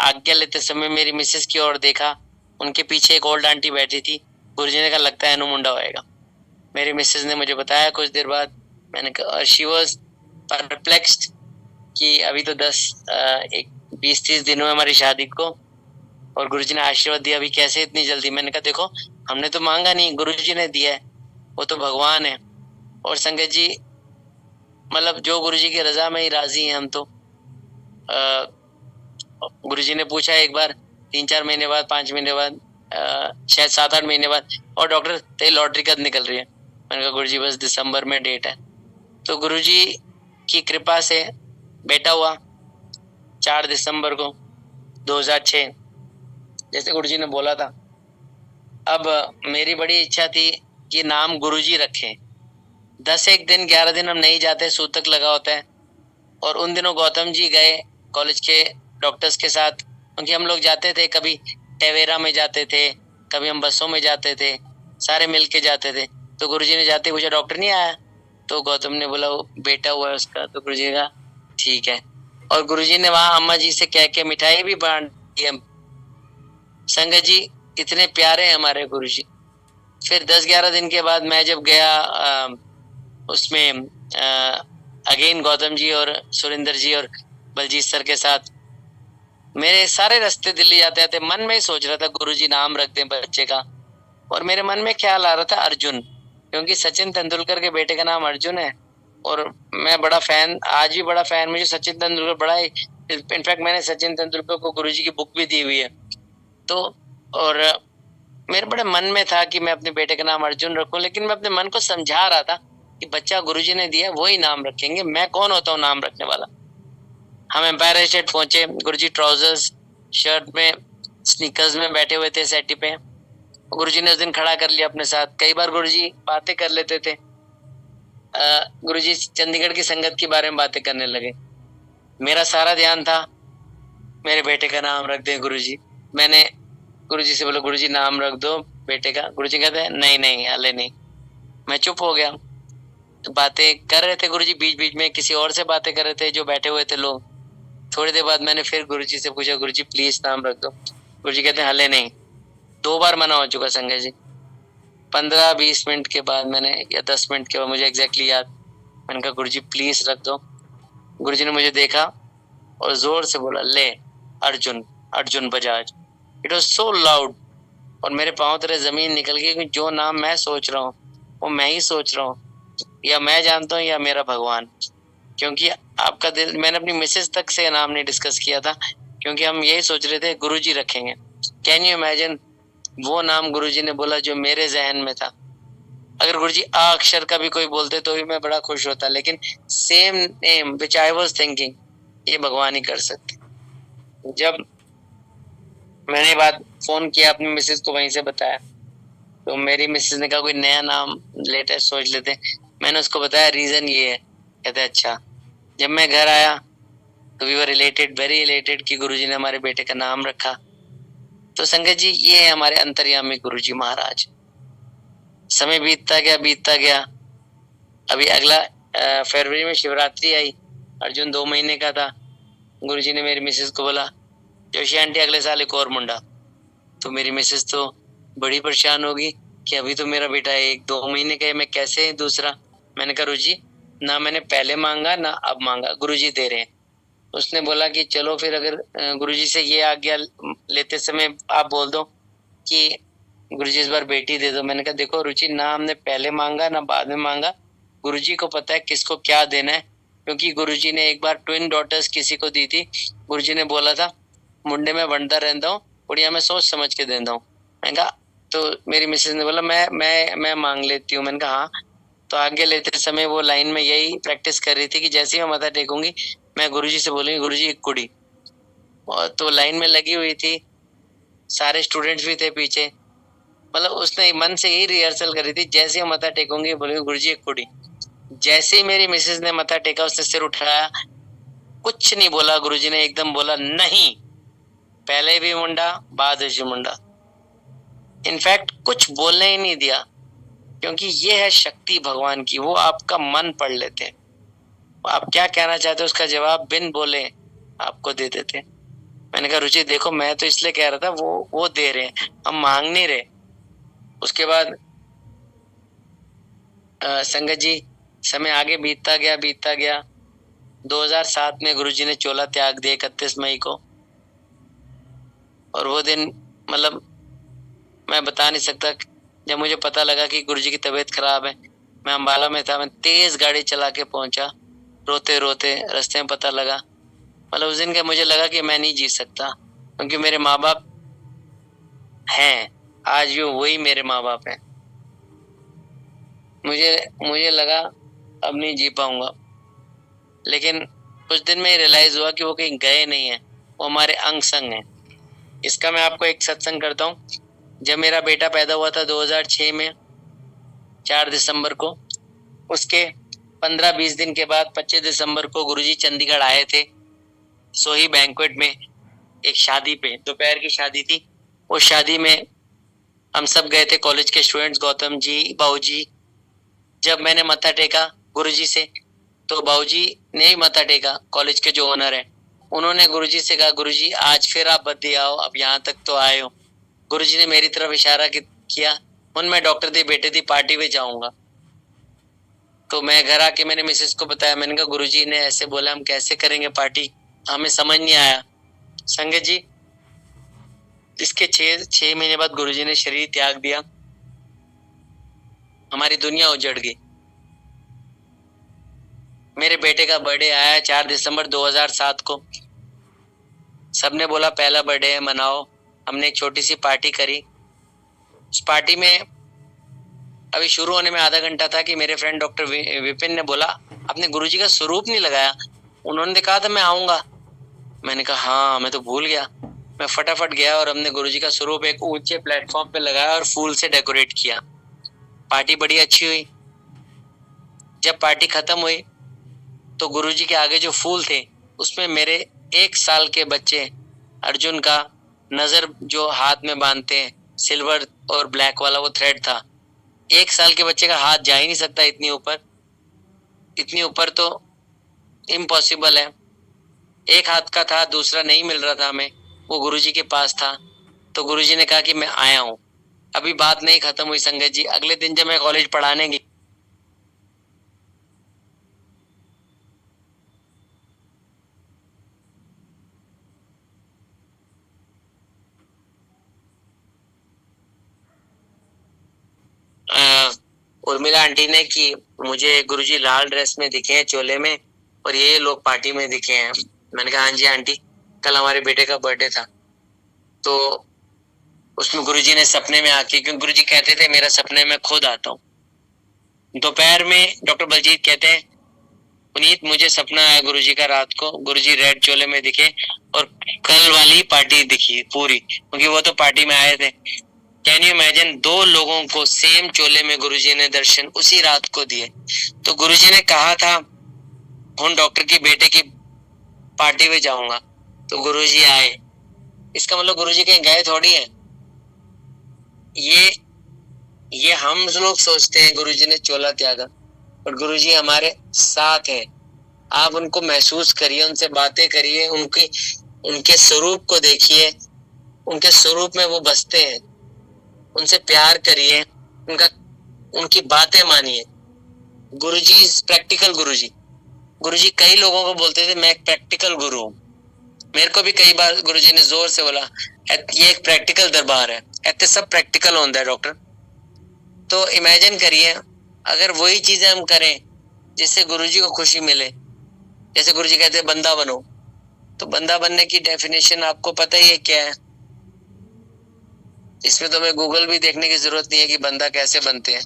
आज्ञा लेते समय मेरी मिसेस की ओर देखा। उनके पीछे एक ओल्ड आंटी बैठी थी। गुरुजी ने कहा लगता है अनु मुंडा होएगा। मेरी मिसेस ने मुझे बताया कुछ देर बाद। मैंने कहा, शी वाज परप्लेक्स्ड कि अभी तो 20-30 दिन हुए हमारी शादी को, और गुरुजी ने आशीर्वाद दिया, अभी कैसे इतनी जल्दी। मैंने कहा देखो हमने तो मांगा नहीं, गुरुजी ने दिया है, वो तो भगवान है। और संगत जी मतलब जो गुरुजी की रजा में ही राजी हैं हम तो। गुरुजी ने पूछा एक बार 3-4 महीने बाद, 5 महीने बाद, शायद 7-8 महीने बाद, और डॉक्टर तेरी लॉटरी कब निकल रही है? मैंने कहा गुरुजी बस दिसंबर में डेट है। तो गुरुजी की कृपा से बेटा हुआ 4 दिसंबर को 2006, जैसे गुरुजी ने बोला था। अब मेरी बड़ी इच्छा थी कि नाम गुरुजी रखें। 10-1 दिन 11 दिन हम नहीं जाते, सूतक लगा होता है। और उन दिनों गौतम जी गए कॉलेज के डॉक्टर्स के साथ, क्योंकि हम लोग जाते थे, कभी टेवेरा में जाते थे, कभी हम बसों में जाते थे, सारे मिल के जाते थे। तो गुरुजी ने जाते पूछा डॉक्टर नहीं आया? तो गौतम ने बोला वो बेटा हुआ है उसका। तो गुरुजी का ठीक है। और गुरुजी ने वहां अम्मा जी से कह के मिठाई भी बांट दी। संगत जी इतने प्यारे हैं हमारे गुरुजी। फिर 10-11 दिन के बाद मैं जब गया उसमें अगेन गौतम जी और सुरेंद्र जी और बलजीत सर के साथ, मेरे सारे रास्ते दिल्ली जाते आते मन में ही सोच रहा था गुरुजी नाम रख दें बच्चे का। और मेरे मन में ख्याल आ रहा था अर्जुन, क्योंकि सचिन तेंदुलकर के बेटे का नाम अर्जुन है। और मैं बड़ा फैन, आज भी बड़ा फैन, मुझे सचिन तेंदुलकर बड़ा ही, इनफैक्ट मैंने सचिन तेंदुलकर को गुरुजी की बुक भी दी हुई है। तो और मेरे बड़े मन में था कि मैं अपने बेटे का नाम अर्जुन रखूं, लेकिन मैं अपने मन को समझा रहा था कि बच्चा गुरुजी ने दिया वही नाम रखेंगे, मैं कौन होता हूँ नाम रखने वाला। हम एम्पायर स्टेट पहुंचे। गुरुजी ट्राउजर्स शर्ट में स्नीकर्स में बैठे हुए थे सेटी पे। गुरुजी ने उस दिन खड़ा कर लिया अपने साथ। कई बार गुरुजी बातें कर लेते थे। गुरुजी चंडीगढ़ की संगत के बारे में बातें करने लगे। मेरा सारा ध्यान था मेरे बेटे का नाम रख दें गुरुजी। मैंने गुरुजी से बोला गुरुजी नाम रख दो बेटे का। गुरुजी कहते हैं नहीं नहीं हाले नहीं। मैं चुप हो गया। तो बातें कर रहे थे गुरुजी, बीच बीच में किसी और से बातें कर रहे थे जो बैठे हुए थे लोग। थोड़ी देर बाद मैंने फिर गुरुजी से पूछा गुरुजी प्लीज नाम रख दो। गुरुजी कहते हैं हाले नहीं। 2 बार मना हो चुका संजय जी। 15-20 मिनट के बाद मैंने, या 10 मिनट के बाद, मुझे एग्जैक्टली याद, मैंने कहा गुरुजी प्लीज रख दो। गुरुजी ने मुझे देखा और जोर से बोला ले Arjun, Arjun Bajaj. It was so loud, और मेरे पांव तरह जमीन निकल गई कि जो नाम मैं सोच रहा हूँ वो मैं ही सोच रहा हूँ, या मैं जानता हूँ या मेरा भगवान। क्योंकि आपका दिल, मैंने अपनी मिसेस तक से नाम नहीं डिस्कस किया था, क्योंकि हम यही सोच रहे थे गुरुजी रखेंगे। कैन यू इमेजिन, वो नाम गुरुजी ने बोला जो मेरे जहन में था। अगर गुरुजी आ अक्षर का भी कोई बोलते तो भी मैं बड़ा खुश होता, लेकिन same name which I was thinking, ये भगवान ही कर सकते। जब मैंने बात फोन किया अपनी मिसेस को, वहीं से बताया, तो मेरी मिसेस ने कहा कोई नया नाम लेटेस्ट सोच लेते। मैंने उसको बताया रीजन ये है। कहते अच्छा। जब मैं घर आया तो we were related, very related कि गुरुजी ने हमारे बेटे का नाम रखा। तो संगत जी ये है हमारे अंतर्यामी गुरुजी महाराज। समय बीतता गया। अभी अगला फरवरी में शिवरात्रि आई। अर्जुन 2 महीने का था। गुरुजी ने मेरी मिसेस को बोला जोशी आंटी अगले साल एक और मुंडा। तो मेरी मिसेस तो बड़ी परेशान होगी कि अभी तो मेरा बेटा 1-2 महीने का है, मैं कैसे दूसरा। मैंने कहा गुरुजी ना मैंने पहले मांगा ना अब मांगा, गुरुजी दे रहे हैं। उसने बोला कि चलो फिर अगर गुरुजी से ये आज्ञा लेते समय आप बोल दो कि गुरुजी इस बार बेटी दे दो। मैंने कहा देखो रुचि, ना हमने पहले मांगा ना बाद में मांगा, गुरुजी को पता है किसको क्या देना है। क्योंकि गुरुजी ने एक बार ट्विन डॉटर्स किसी को दी थी। गुरुजी ने बोला था मुंडे में बनता रहता हूँ, उड़िया में सोच समझ के देता हूँ। मैंने कहा, तो मेरी मिसेस ने बोला मैं मांग लेती हूँ। मैंने कहा हाँ। तो आगे लेते समय वो लाइन में यही प्रैक्टिस कर रही थी कि जैसे ही मैं माथा टेकूंगी मैं गुरुजी से बोलूंगी गुरुजी एक कुड़ी। और तो लाइन में लगी हुई थी, सारे स्टूडेंट्स भी थे पीछे। मतलब उसने मन से ही रिहर्सल करी थी, जैसे ही मथा टेकूंगी बोलेंगे गुरुजी एक कुड़ी। जैसे ही मेरी मिसेस ने मथा टेका, उसने सिर उठाया, कुछ नहीं बोला। गुरुजी ने एकदम बोला नहीं। पहले भी मुंडा, बाद में भी मुंडा। इनफैक्ट कुछ बोलने ही नहीं दिया, क्योंकि ये है शक्ति भगवान की, वो आपका मन पढ़ लेते हैं। आप क्या कहना चाहते हो उसका जवाब बिन बोले आपको दे देते हैं। मैंने कहा रुचि देखो, मैं तो इसलिए कह रहा था, वो दे रहे हैं, हम मांग नहीं रहे। उसके बाद संगत जी, समय आगे बीतता गया। 2007 में गुरुजी ने चोला त्याग दिया 31 मई को। और वो दिन मतलब मैं बता नहीं सकता। जब मुझे पता लगा कि गुरुजी की तबीयत खराब है, मैं अम्बाला में था, मैं तेज गाड़ी चला के पहुंचा, रोते रोते। रास्ते में पता लगा, मतलब उस दिन का मुझे लगा कि मैं नहीं जी सकता, क्योंकि मेरे माँ बाप हैं, आज भी वही मेरे माँ बाप हैं। मुझे लगा अब नहीं जी पाऊंगा, लेकिन कुछ दिन में रियलाइज हुआ कि वो कहीं गए नहीं है, वो हमारे अंग संग हैं। इसका मैं आपको एक सत्संग करता हूँ। जब मेरा बेटा पैदा हुआ था 2006 में 4 दिसंबर को, उसके 15-20 दिन के बाद 25 दिसंबर को गुरुजी चंडीगढ़ आए थे, सोही बैंक्वेट में, एक शादी पे, दोपहर की शादी थी। उस शादी में हम सब गए थे, कॉलेज के स्टूडेंट्स, गौतम जी, बाबूजी। जब मैंने मत्था टेका गुरुजी से, तो बाबूजी ने ही मत्था टेका, कॉलेज के जो ओनर है। उन्होंने गुरुजी से कहा, गुरुजी आज फिर आप बद्दी आओ, अब यहाँ तक तो आए हो। गुरुजी ने मेरी तरफ इशारा किया, मैं डॉक्टर दी बेटे दी पार्टी में जाऊंगा। तो मैं घर आके मैंने मिसेस को बताया, मैंने कहा गुरुजी ने ऐसे बोला, हम कैसे करेंगे पार्टी, हमें समझ नहीं आया। संगत जी, इसके 6 महीने बाद गुरुजी ने शरीर त्याग दिया, हमारी दुनिया उजड़ गई। मेरे बेटे का बर्थडे आया 4 दिसंबर 2007 को। सबने बोला पहला बर्थडे है, मनाओ। हमने एक छोटी सी पार्टी करी। उस पार्टी में अभी शुरू होने में आधा घंटा था कि मेरे फ्रेंड डॉक्टर विपिन ने बोला, आपने गुरुजी का स्वरूप नहीं लगाया। उन्होंने कहा था मैं आऊंगा। मैंने कहा हाँ, मैं तो भूल गया। मैं फटाफट गया और हमने गुरुजी का स्वरूप एक ऊंचे प्लेटफॉर्म पे लगाया और फूल से डेकोरेट किया। पार्टी बड़ी अच्छी हुई। जब पार्टी खत्म हुई तो गुरुजी के आगे जो फूल थे, उसमें मेरे 1 साल के बच्चे अर्जुन का नजर जो हाथ में बांधते हैं, सिल्वर और ब्लैक वाला वो थ्रेड था। 1 साल के बच्चे का हाथ जा ही नहीं सकता इतनी ऊपर तो इम्पॉसिबल है। एक हाथ का था, दूसरा नहीं मिल रहा था हमें, वो गुरुजी के पास था। तो गुरुजी ने कहा कि मैं आया हूँ। अभी बात नहीं खत्म हुई संगत जी। अगले दिन जब मैं कॉलेज पढ़ाने गई, उर्मिला आंटी ने कि मुझे गुरुजी लाल ड्रेस में दिखे हैं, चोले में, और ये लोग पार्टी में दिखे हैं। मैंने कहा हाँ जी आंटी, कल हमारे बेटे का बर्थडे था। तो उसमें गुरुजी ने सपने में आके, क्योंकि गुरुजी कहते थे मेरा सपने में खुद आता हूँ। दोपहर में डॉक्टर बलजीत कहते हैं, पुनीत मुझे सपना आया गुरुजी का रात को, गुरुजी रेड चोले में दिखे और कल वाली पार्टी दिखी पूरी, क्योंकि वो तो पार्टी में आए थे। कैन यू इमेजिन, 2 लोगों को सेम चोले में गुरुजी ने दर्शन उसी रात को दिए। तो गुरुजी ने कहा था हूँ डॉक्टर की बेटे की पार्टी में जाऊंगा, तो गुरुजी आए। इसका मतलब गुरुजी कहीं गए थोड़ी है। ये हम लोग सोचते हैं गुरुजी ने चोला त्यागा, और गुरुजी हमारे साथ हैं। आप उनको महसूस करिए, उनसे बातें करिए, उनके स्वरूप को देखिए, उनके स्वरूप में वो बसते हैं। उनसे प्यार करिए, उनकी बातें मानिए। गुरुजी प्रैक्टिकल गुरुजी कई लोगों को बोलते थे मैं एक प्रैक्टिकल गुरु हूँ। मेरे को भी कई बार गुरुजी ने जोर से बोला ये एक प्रैक्टिकल दरबार है, ऐसे सब प्रैक्टिकल होता है डॉक्टर। तो इमेजिन करिए अगर वही चीजें हम करें जिससे गुरुजी को खुशी मिले। जैसे गुरुजी कहते हैं बंदा बनो, तो बंदा बनने की डेफिनेशन आपको पता ही है क्या है। इसमें तो हमें गूगल भी देखने की जरूरत नहीं है कि बंदा कैसे बनते हैं।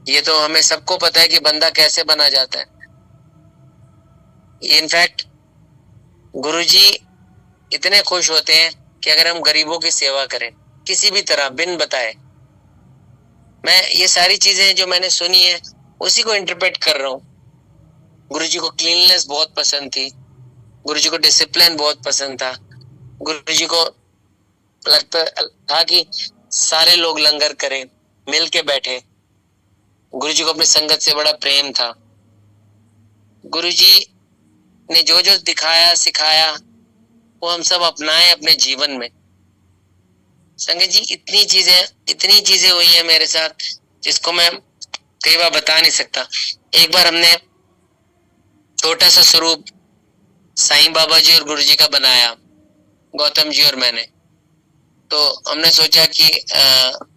ये तो हमें सबको पता है कि बंदा कैसे बना जाता है। इनफैक्ट गुरुजी इतने खुश होते हैं कि अगर हम गरीबों की सेवा करें किसी भी तरह बिन बताए। मैं ये सारी चीजें जो मैंने सुनी है उसी को इंटरप्रेट कर रहा हूँ। गुरुजी को क्लीननेस बहुत पसंद थी, गुरुजी को डिसिप्लिन बहुत पसंद था, गुरुजी को लगता था कि सारे लोग लंगर करें, मिल के बैठे। गुरुजी को अपनी संगत से बड़ा प्रेम था। गुरुजी ने जो जो दिखाया सिखाया वो हम सब अपनाए अपने जीवन में। संगत जी, इतनी चीजें हुई है मेरे साथ जिसको मैं कई बार बता नहीं सकता। एक बार हमने छोटा सा स्वरूप साईं बाबा जी और गुरु जी का बनाया, गौतम जी और मैंने। तो हमने सोचा कि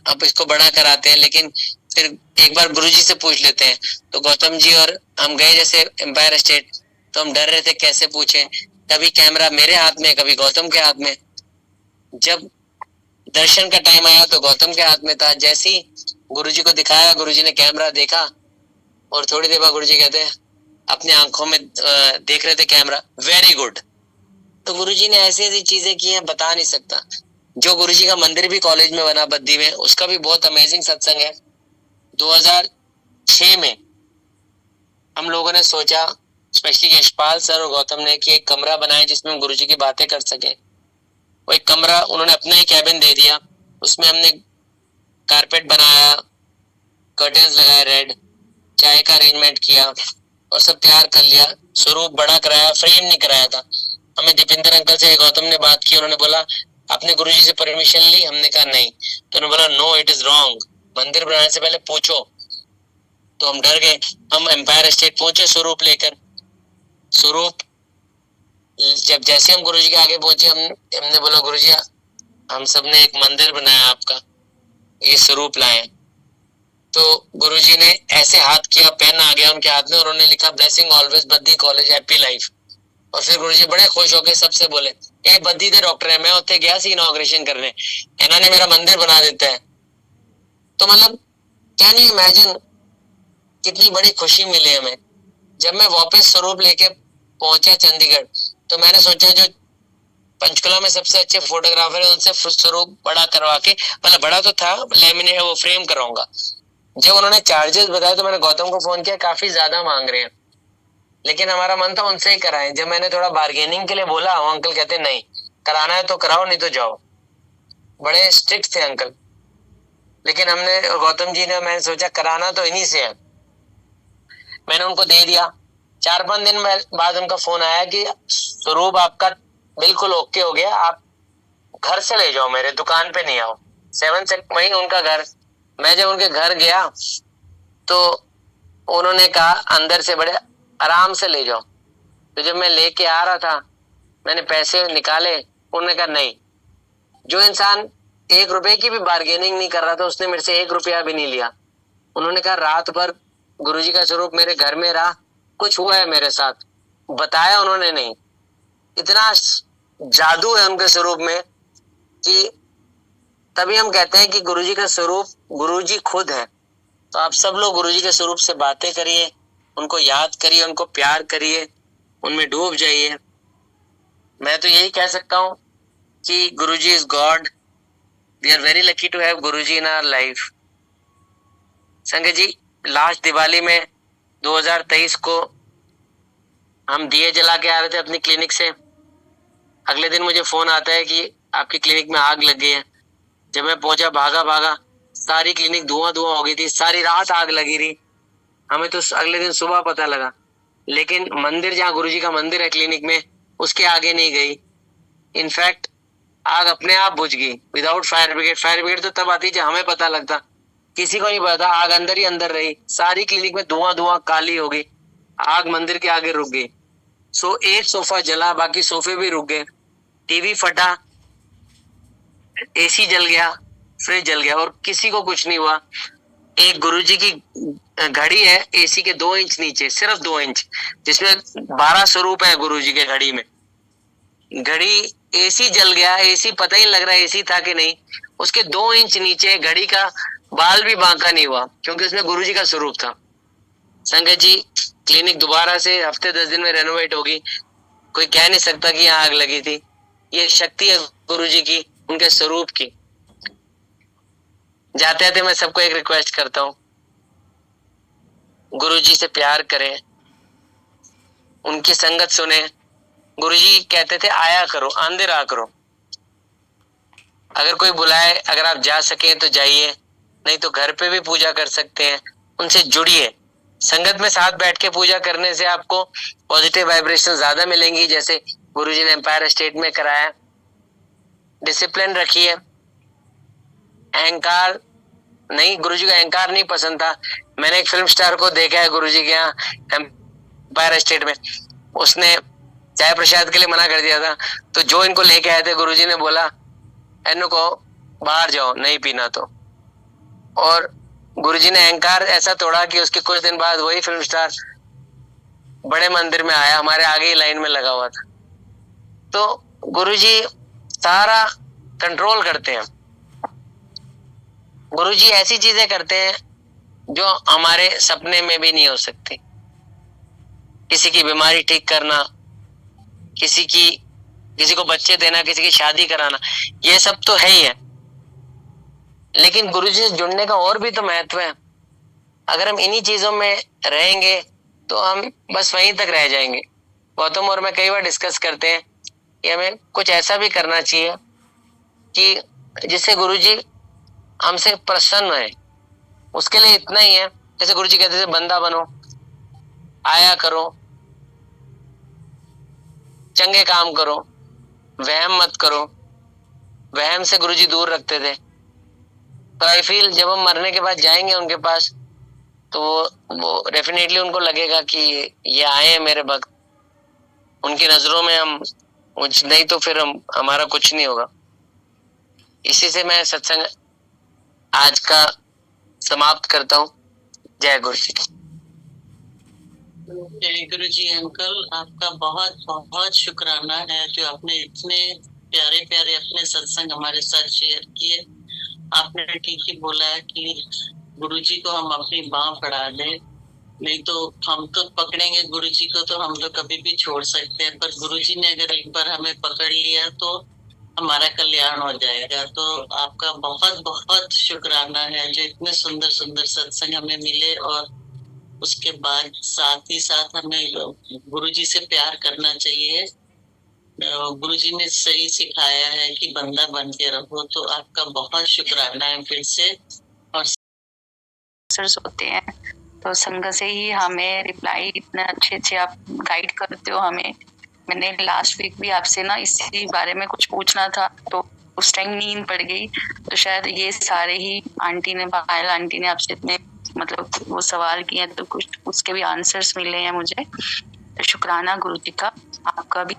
अब इसको बड़ा कराते हैं, लेकिन फिर एक बार गुरु जी से पूछ लेते हैं। तो गौतम जी और हम गए जैसे एम्पायर स्टेट, तो हम डर रहे थे कैसे पूछें। कभी कैमरा मेरे हाथ में, कभी गौतम के हाथ में। जब दर्शन का टाइम आया तो गौतम के हाथ में था। जैसे ही गुरुजी को दिखाया, गुरुजी ने कैमरा देखा और थोड़ी देर बाद गुरुजी कहते हैं, अपनी आंखों में देख रहे थे कैमरा, वेरी गुड। तो गुरुजी ने ऐसी ऐसी चीजें की हैं बता नहीं सकता। जो गुरुजी का मंदिर भी कॉलेज में बना बद्दी में, उसका भी बहुत अमेजिंग सत्संग है। 2006 में हम लोगों ने सोचा, स्पेशली यशपाल सर और गौतम ने, कि एक कमरा बनाए जिसमें हम गुरुजी की बातें कर सके। वो एक कमरा उन्होंने अपना ही कैबिन दे दिया। उसमें हमने कारपेट बनाया, कर्टेन्स लगाए रेड, चाय का अरेंजमेंट किया और सब तैयार कर लिया। स्वरूप बड़ा कराया, फ्रेम नहीं कराया था। हमें दीपेंद्र अंकल से गौतम ने बात की, उन्होंने बोला आपने गुरुजी से परमिशन ली? हमने कहा नहीं। तो उन्होंने बोला नो, इट इज रॉन्ग, मंदिर बनाने से पहले पूछो। तो हम डर गए। हम एम्पायर स्टेट पहुंचे स्वरूप लेकर। स्वरूप जब जैसे हम गुरुजी के आगे पहुंचे, हमने बोला गुरुजी हम सब ने एक मंदिर बनाया आपका, ये स्वरूप लाए। तो गुरुजी ने ऐसे हाथ किया, पेन आ गया उनके हाथ में और उन्होंने लिखा blessing always Baddi college happy life. और फिर गुरुजी बड़े खुश होकर सबसे बोले, ए बद्दी दे डॉक्टर है, मैं उत्थे गया सी इनॉग्रेशन करने, इन्होंने मेरा मंदिर बना देता है। तो मतलब कैन यू इमेजिन कितनी बड़ी खुशी मिली हमें। जब मैं वापस स्वरूप लेके पहुंचा चंडीगढ़, तो मैंने सोचा जो पंचकुला में सबसे अच्छे फोटोग्राफर है उनसे स्वरूप बड़ा करवा के, मतलब बड़ा तो था, लेमिनेट वो फ्रेम कराऊंगा। जब उन्होंने चार्जेस बताया तो मैंने गौतम को फोन किया, काफी ज्यादा मांग रहे हैं, लेकिन हमारा मन था उनसे ही कराएं। जब मैंने थोड़ा बार्गेनिंग के लिए बोला, वो अंकल कहते नहीं, कराना है तो कराओ, नहीं तो जाओ। बड़े स्ट्रिक्ट थे अंकल। लेकिन हमने, गौतम जी ने, मैंने सोचा कराना तो इन्हीं से है। मैंने उनको दे दिया। 4-5 दिन बाद उनका फोन आया कि स्वरूप आपका बिल्कुल ओके हो गया, आप घर से ले जाओ, मेरे दुकान पे नहीं आओ। 7 से वही उनका घर। मैं जब उनके घर गया तो उन्होंने कहा अंदर से बड़े आराम से ले जाओ। तो जब मैं लेके आ रहा था, मैंने पैसे निकाले, उन्होंने कहा नहीं। जो इंसान 1 रुपए की भी बार्गेनिंग नहीं कर रहा था, उसने मेरे से 1 रुपया भी नहीं लिया। उन्होंने कहा रात भर गुरुजी का स्वरूप मेरे घर में रहा, कुछ हुआ है मेरे साथ, बताया उन्होंने नहीं। इतना जादू है उनके स्वरूप में कि तभी हम कहते हैं कि गुरुजी का स्वरूप गुरुजी खुद है। तो आप सब लोग गुरुजी के स्वरूप से बातें करिए, उनको याद करिए, उनको प्यार करिए, उनमें डूब जाइए। मैं तो यही कह सकता हूँ कि Guruji is God. We are very lucky to have Guruji in our life. संगत जी, लास्ट दिवाली में 2023 को हम दिए जला के आ रहे थे अपनी क्लिनिक से। अगले दिन मुझे फोन आता है कि आपकी क्लिनिक में आग लग गई है। जब मैं पहुंचा, भागा भागा, सारी क्लिनिक धुआं धुआं हो गई थी, सारी रात आग लगी रही। हमें तो अगले दिन सुबह पता लगा, लेकिन मंदिर, जहाँ गुरुजी का मंदिर है क्लिनिक में, उसके आगे नहीं गई। इनफैक्ट आग अपने आप बुझ गई without fire brigade. Fire brigade तो तब आती जब हमें पता लगता, किसी को नहीं पता। आग अंदर ही अंदर रही, सारी क्लिनिक में धुआं धुआं काली हो गई। आग मंदिर के आगे रुक गई। एक सोफा जला, बाकी सोफे भी रुक गए। टीवी फटा, एसी जल गया, फ्रिज जल गया, और किसी को कुछ नहीं हुआ। एक गुरुजी की घड़ी है एसी के 2 इंच नीचे, सिर्फ 2 इंच, जिसमें 12 स्वरूप है गुरुजी के घड़ी में। घड़ी, एसी जल गया, एसी पता ही लग रहा है एसी था कि नहीं। उसके 2 इंच नीचे घड़ी का बाल भी बांका नहीं हुआ, क्योंकि उसमें गुरुजी का स्वरूप था। संगत जी, क्लिनिक दोबारा से हफ्ते 10 दिन में रेनोवेट होगी। कोई कह नहीं सकता कि यहाँ आग लगी थी। ये शक्ति है गुरुजी की, उनके स्वरूप की। जाते जाते मैं सबको एक रिक्वेस्ट करता हूँ, गुरुजी से प्यार करें, उनकी संगत सुने। गुरुजी कहते थे आया करो, अंधेर आ करो। अगर कोई बुलाए, अगर आप जा सके तो जाइए, नहीं तो घर पे भी पूजा कर सकते हैं। उनसे जुड़िए। संगत में साथ बैठ के पूजा करने से आपको पॉजिटिव वाइब्रेशन ज्यादा मिलेंगी, जैसे गुरुजी ने एम्पायर स्टेट में कराया। डिसिप्लिन रखिए। अहंकार नहीं, गुरुजी को अहंकार नहीं पसंद था। मैंने एक फिल्म स्टार को देखा है गुरुजी के यहाँ एम्पायर स्टेट में, उसने चाय प्रसाद के लिए मना कर दिया था। तो जो इनको लेके आए थे, गुरुजी ने बोला इनको को बाहर जाओ, नहीं पीना तो। और गुरुजी ने अहंकार ऐसा तोड़ा कि उसके कुछ दिन बाद वही फिल्म स्टार बड़े मंदिर में आया, हमारे आगे ही लाइन में लगा हुआ था। तो गुरुजी सारा कंट्रोल करते हैं। गुरुजी ऐसी चीजें करते हैं जो हमारे सपने में भी नहीं हो सकती। किसी की बीमारी ठीक करना, किसी को बच्चे देना, किसी की शादी कराना, ये सब तो है ही है। लेकिन गुरुजी से जुड़ने का और भी तो महत्व है। अगर हम इन्हीं चीजों में रहेंगे तो हम बस वहीं तक रह जाएंगे। गौतम और मैं कई बार डिस्कस करते हैं कि हमें कुछ ऐसा भी करना चाहिए कि जिससे गुरुजी हमसे प्रसन्न है। उसके लिए इतना ही है, जैसे गुरुजी कहते थे बंदा बनो, आया करो, चंगे काम करो, वहम मत करो। वहम से गुरुजी दूर रखते थे। तो आई फील जब हम मरने के बाद जाएंगे उनके पास, तो वो डेफिनेटली उनको लगेगा कि ये आए हैं मेरे भक्त, उनकी नजरों में हम कुछ नहीं तो फिर हमारा कुछ नहीं होगा। इसी से मैं सत्संग आज का समाप्त करता हूँ। जय गुरु जी। जय गुरु जी। अंकल, आपका बहुत बहुत शुक्राना है जो आपने इतने प्यारे प्यारे अपने सत्संग हमारे साथ शेयर किए। आपने ठीक ही बोला है कि गुरुजी को हम अपनी बाह पड़ा दें, नहीं तो हम तो पकड़ेंगे गुरुजी को तो हम तो कभी भी छोड़ सकते हैं, पर गुरुजी ने अगर एक बार हमें पकड़ लिया तो हमारा कल्याण हो जाएगा। तो आपका बहुत बहुत शुक्राना है जो इतने सुंदर सुंदर सत्संग हमें मिले, और उसके बाद साथ ही साथ हमें गुरुजी से प्यार करना चाहिए। गुरुजी ने सही सिखाया है कि बंदा बन के रहो। तो आपका बहुत शुक्राना है फिर से। और होते हैं तो संग से ही हमें रिप्लाई इतना अच्छे अच्छे आप गाइड करते हो हमें। मैंने लास्ट वीक भी आपसे ना इसी बारे में कुछ पूछना था, तो उस टाइम नींद पड़ गई। तो शायद ये सारे ही आंटी ने, पायल आंटी ने आपसे इतने मतलब वो सवाल किए, तो कुछ उसके भी आंसर्स मिले हैं मुझे। तो शुक्राना गुरु जी का, आपका भी।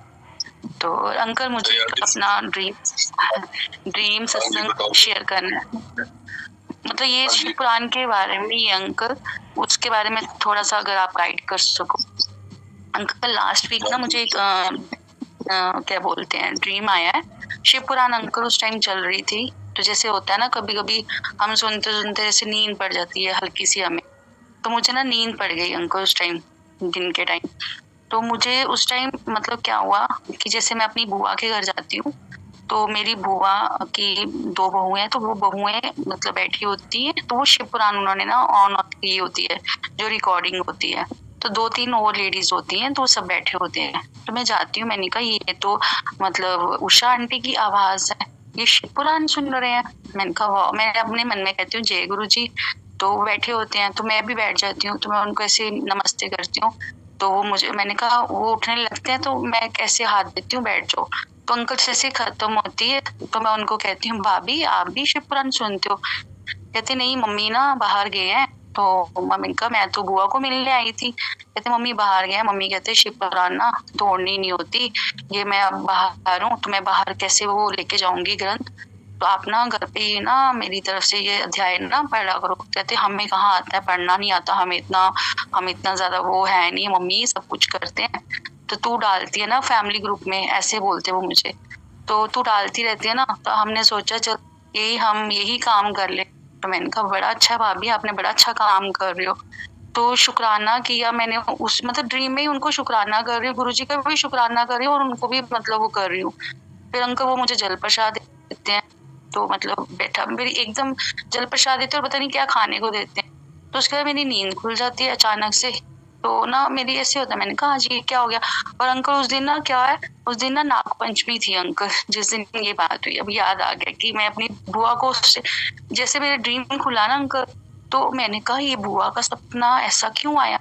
तो अंकल मुझे अपना ड्रीम सत्संग शेयर करना है। मतलब ये शिव पुराण के बारे में ही अंकल, उसके बारे में थोड़ा सा अगर आप गाइड कर सको। अंकल लास्ट वीक ना मुझे एक क्या बोलते हैं ड्रीम आया है। शिव पुराण अंकल उस टाइम चल रही थी, तो जैसे होता है ना कभी कभी हम सुनते सुनते जैसे नींद पड़ जाती है हल्की सी हमें, तो मुझे ना नींद पड़ गई अंकल उस टाइम, दिन के टाइम। तो मुझे उस टाइम मतलब क्या हुआ कि जैसे मैं अपनी बुआ के घर जाती हूँ, तो मेरी बुआ की 2 बहुएं हैं, तो वो बहुएं मतलब बैठी होती है, तो वो शिव पुराण उन्होंने ना ऑन की होती है, जो रिकॉर्डिंग होती है। तो 2-3 और लेडीज होती हैं, तो वो सब बैठे होते हैं। तो मैं जाती हूँ, मैंने कहा ये तो मतलब उषा आंटी की आवाज है, ये शिव पुराण सुन रहे हैं। मैंने कहा मैं अपने मन में कहती हूँ जय गुरु जी। तो वो बैठे होते हैं, तो मैं भी बैठ जाती हूँ, तो मैं उनको ऐसे नमस्ते करती हूँ। तो वो मैंने कहा वो उठने लगते हैं, तो मैं कैसे हाथ देती हूँ बैठ जाओ। तो अंकल जैसे खत्म होती है, तो मैं उनको कहती हूँ भाभी आप भी शिव पुराण सुनते हो? कहते नहीं मम्मी ना बाहर गए हैं। तो मम्मी का मैं तो बुआ को मिलने आई थी। कहते मम्मी बाहर गए हैं। मम्मी कहते शिव पुराण ना तोड़नी नहीं होती, ये मैं अब बाहर हूँ, तो मैं बाहर कैसे वो लेके जाऊंगी ग्रंथ, तो आप ना घर पे ही ना मेरी तरफ से ये अध्याय ना पढ़ा करो। कहते हमें कहाँ आता है, पढ़ना नहीं आता, हम इतना ज्यादा वो है नहीं, मम्मी सब कुछ करते हैं, तो तू डालती है ना फैमिली ग्रुप में, ऐसे बोलते वो मुझे, तो तू डालती रहती है ना। तो हमने सोचा चल हम यही काम कर ले। तो मैंने कहा बड़ा अच्छा भाभी, आपने बड़ा अच्छा काम कर रहे हो। तो शुक्राना किया मैंने उस मतलब ड्रीम में ही उनको शुक्राना कर रही हूँ, गुरुजी का भी शुक्राना कर रही हूँ और उनको भी मतलब वो कर रही हूँ। फिर अंकल वो मुझे जल प्रसाद देते हैं, तो मतलब बैठा मेरी एकदम जल प्रसाद देते और पता नहीं क्या खाने को देते हैं। तो उसके बाद मेरी नींद खुल जाती है अचानक से। तो ना मेरी ऐसे होता है, मैंने कहा जी क्या हो गया। और अंकल उस दिन ना क्या है, उस दिन ना नाग पंचमी थी अंकल, जिस दिन ये बात हुई, अब याद आ गया कि मैं अपनी बुआ को जैसे मेरे ड्रीम खुला ना अंकल, तो मैंने कहा ये बुआ का सपना ऐसा क्यों आया।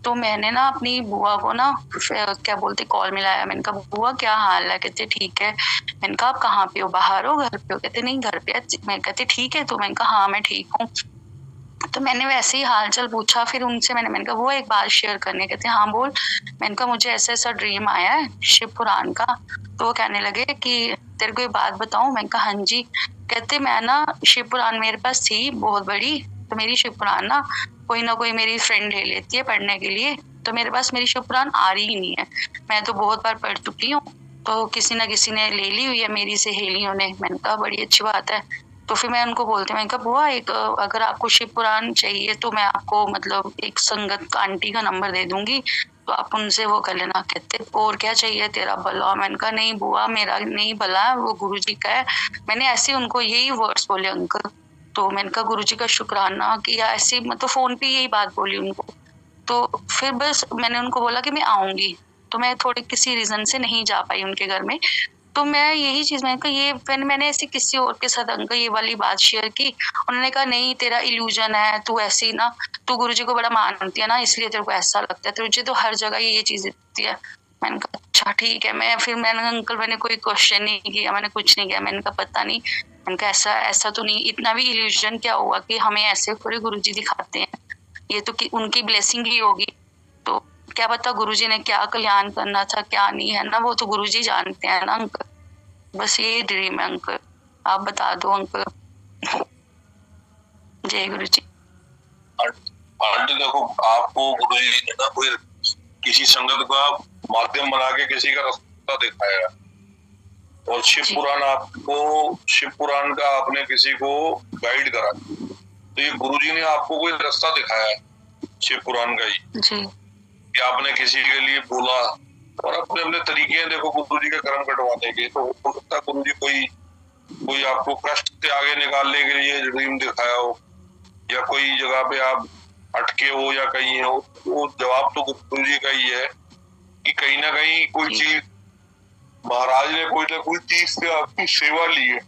तो मैंने ना अपनी बुआ को ना क्या बोलते कॉल मिलाया, मैंने कहा बुआ क्या हाल है, कहते ठीक है। मैंने कहा आप कहाँ पे हो, बाहर हो घर पे हो, कहते नहीं घर पे। मैं कहते ठीक है, तो मैंने कहा हाँ मैं ठीक हूँ। तो मैंने वैसे ही हालचाल पूछा, फिर उनसे मैंने कहा वो एक बात शेयर करने, कहते हाँ बोल। मैंने कहा मुझे ऐसा ऐसा ड्रीम आया है शिव पुराण का। तो वो कहने लगे कि तेरे को ये बात बताऊं, मैंने कहा हाँ जी। कहते मैं ना शिव पुराण मेरे पास थी बहुत बड़ी, तो मेरी शिव पुराण ना कोई मेरी फ्रेंड ले लेती है पढ़ने के लिए, तो मेरे पास मेरी शिव पुराण आ रही ही नहीं है। मैं तो बहुत बार पढ़ चुकी हूँ, तो किसी ना किसी ने ले ली हुई है मेरी सहेलियों ने। मैंने कहा बड़ी अच्छी बात है। तो फिर मैं उनको बोलती हूँ, मैंने कहा बुआ एक अगर आपको शिव पुराण चाहिए तो मैं आपको मतलब एक संगत आंटी का नंबर दे दूंगी, तो आप उनसे वो कर लेना। कहते और क्या चाहिए तेरा भला। मैंने कहा नहीं बुआ मेरा नहीं भला, वो गुरुजी का है। मैंने ऐसे उनको यही वर्ड्स बोले अंकल। तो मैंने कहा गुरुजी का शुक्राना किया, ऐसे मतलब फोन पे यही बात बोली उनको। तो फिर बस मैंने उनको बोला कि मैं आऊंगी, तो मैं थोड़ी किसी रीजन से नहीं जा पाई उनके घर में। तो मैं यही चीज मैंने कहा ये मैंने ऐसे किसी और के साथ अंकल ये वाली बात शेयर की, उन्होंने कहा नहीं तेरा इल्यूजन है, तू ऐसी ना तू गुरुजी को बड़ा मानती है ना, इसलिए तेरे को ऐसा लगता है, तुझे तो हर जगह ये चीज दिखती है। मैंने कहा अच्छा ठीक है। मैंने अंकल मैंने कोई क्वेश्चन नहीं किया, मैंने कुछ नहीं किया। मैंने कहा पता नहीं, मैंने कहा ऐसा ऐसा तो नहीं, इतना भी इल्यूजन क्या हुआ कि हमें ऐसे थोड़े गुरुजी दिखाते हैं, ये तो कि उनकी ब्लेसिंग ही होगी। तो क्या पता गुरुजी ने क्या कल्याण करना था क्या नहीं है ना, वो तो गुरुजी जानते हैं ना अंकल। बस ये ड्रीम है अंकल, आप बता दो अंकल। जय गुरु जी। आंटी देखो, आपको गुरुजी ने ना कोई किसी संगत का माध्यम बना के किसी का रास्ता दिखाया है, और शिव पुराण आपको शिव पुराण का आपने किसी को गाइड करा, तो ये गुरुजी ने आपको कोई रास्ता दिखाया है शिव पुराण का ही जी। कि आपने किसी के लिए बोला, और अपने अपने तरीके हैं देखो गुरुजी के कर्म कटवाने के। तो हो सकता है गुरुजी कोई आपको कष्ट से आगे निकालने के लिए ड्रीम दिखाया हो, या कोई जगह पे आप अटके हो या कहीं हो, वो जवाब तो गुरुजी का ही है कि कहीं ना कहीं कोई चीज महाराज ने कोई ना कोई चीज से आपकी सेवा ली है।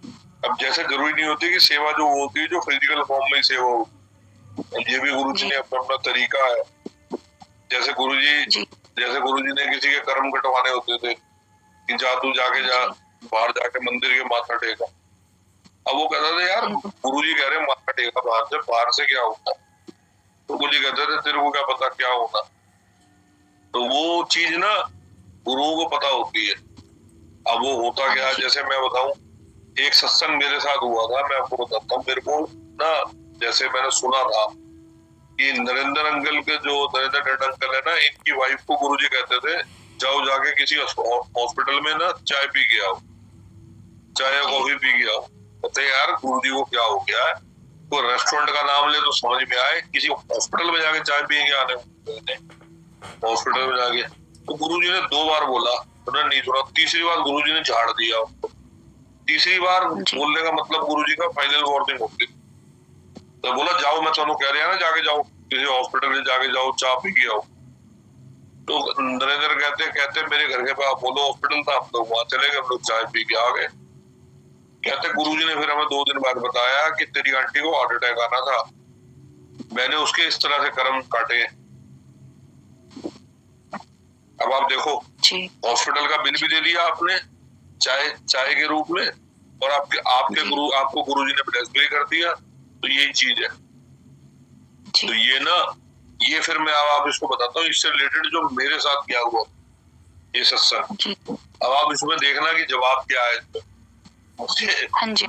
अब जैसे जरूरी नहीं होती कि सेवा जो होती है जो फिजिकल फॉर्म में सेवा हो, ये भी गुरुजी ने अपना अपना तरीका है। जैसे गुरुजी ने किसी के कर्म कटवाने होते थे कि जा तू जाके जा बाहर जाके मंदिर के माथा टेका। अब वो कहता था यार गुरुजी कह रहे माथा टेका बाहर से क्या होता, तो गुरुजी कहते थे तेरे को क्या पता क्या होगा। तो वो चीज ना गुरुओं को पता होती है। अब वो होता क्या, जैसे मैं बताऊं, एक सत्संग मेरे साथ हुआ था, मैं आपको बताता हूँ। मेरे को ना जैसे मैंने सुना था कि नरेंद्र अंकल के जो नरेंद्र डट अंकल है ना, इनकी वाइफ को गुरुजी कहते थे जाओ जाके किसी हॉस्पिटल में ना चाय पी के आओ, चाय या कॉफी पी के आओ। कहते यार गुरुजी को क्या हो गया है, कोई रेस्टोरेंट का नाम ले तो समझ में आए, किसी हॉस्पिटल में जाके चाय पी के आने हॉस्पिटल में जाके। तो गुरुजी ने 2 बार बोला, उन्होंने नहीं सुना। तीसरी बार गुरुजी ने झाड़ दिया उसको। तीसरी बार बोलने का मतलब गुरुजी का फाइनल वार्निंग होती। तो बोला जाओ, मैं तुम्हें कह रहा ना जाके जाओ किसी हॉस्पिटल में जाके जाओ चाय पी के आओ। तो नरेंद्र कहते मेरे घर के पास अपोलो हॉस्पिटल था, हम लोग वहां चले गए, हम लोग चाय पी के आ गए। कहते गुरुजी ने फिर हमें 2 दिन बाद बताया कि तेरी आंटी को हार्ट अटैक आना था, मैंने उसके इस तरह से कर्म काटे। अब आप देखो, हॉस्पिटल का बिल भी दे दिया आपने चाय के रूप में, और आपको गुरुजी ने ब्लेस भी कर दिया। तो यही चीज है। तो ये फिर मैं अब आप इसको बताता हूँ, इससे रिलेटेड जो मेरे साथ क्या हुआ ये सत्संग। अब आप इसमें देखना कि जवाब क्या है इसमें।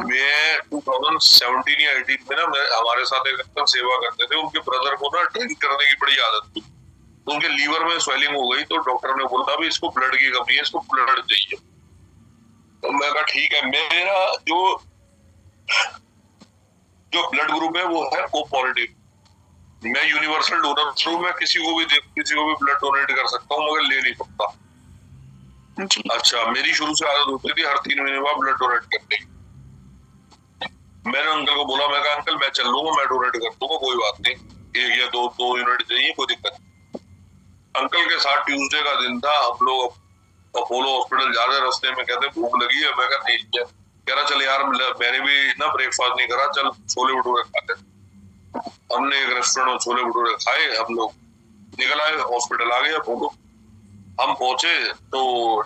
मैं 2017 या 18 में ना, मैं हमारे साथ एक अंकल सेवा करते थे, उनके ब्रदर को ना ड्रिंक करने की बड़ी आदत थी, तो उनके लीवर में स्वेलिंग हो गई। तो डॉक्टर ने बोला भी इसको ब्लड की कमी है, इसको ब्लड चाहिए। तो मैं कहा ठीक है, मेरा जो ब्लड ग्रुप है वो है O पॉजिटिव। मैं यूनिवर्सल डोनर थ्रू मैं किसी को भी ब्लड डोनेट कर सकता हूँ, मगर ले नहीं सकता। अच्छा, मेरी शुरू से आदत होती थी हर 3 महीने बाद ब्लड डोनेट करने की। मैंने अंकल को बोला, मैं कहा अंकल मैं चल लूंगा, मैं डोनेट कर दूंगा, कोई बात नहीं, 1 या 2 यूनिट चाहिए, कोई दिक्कत नहीं। अंकल के साथ ट्यूसडे का दिन था, हम लोग अपोलो हॉस्पिटल जा रहे, रास्ते में कहते भूख लगी है, मैं कहा नहीं किया, कह रहा चल यार मैंने भी ना ब्रेकफास्ट नहीं करा, चल छोले भटूरे खाते। हमने एक रेस्टोरेंट में छोले भटूरे खाए, हम लोग निकल आए, हॉस्पिटल आ गए अपोलो। हम पहुंचे तो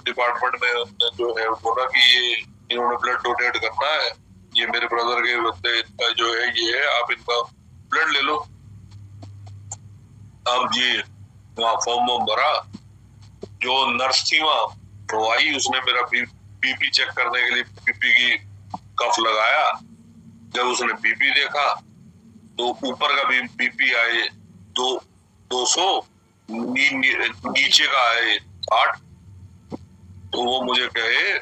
डिपार्टमेंट में जो है बोला कि ये इन्होंने ब्लड डोनेट करना है, ये मेरे ब्रदर के बच्चे, इनका जो है ये है, आप इनका ब्लड ले लो। अब ये वहाँ फॉर्म भरा, जो नर्स थी वहाँ वो आई, उसने मेरा बीपी चेक करने के लिए बीपी की कफ लगाया। जब उसने बीपी देखा तो ऊपर का बीपी आए 200, नीचे का आए 60। तो वो मुझे कहे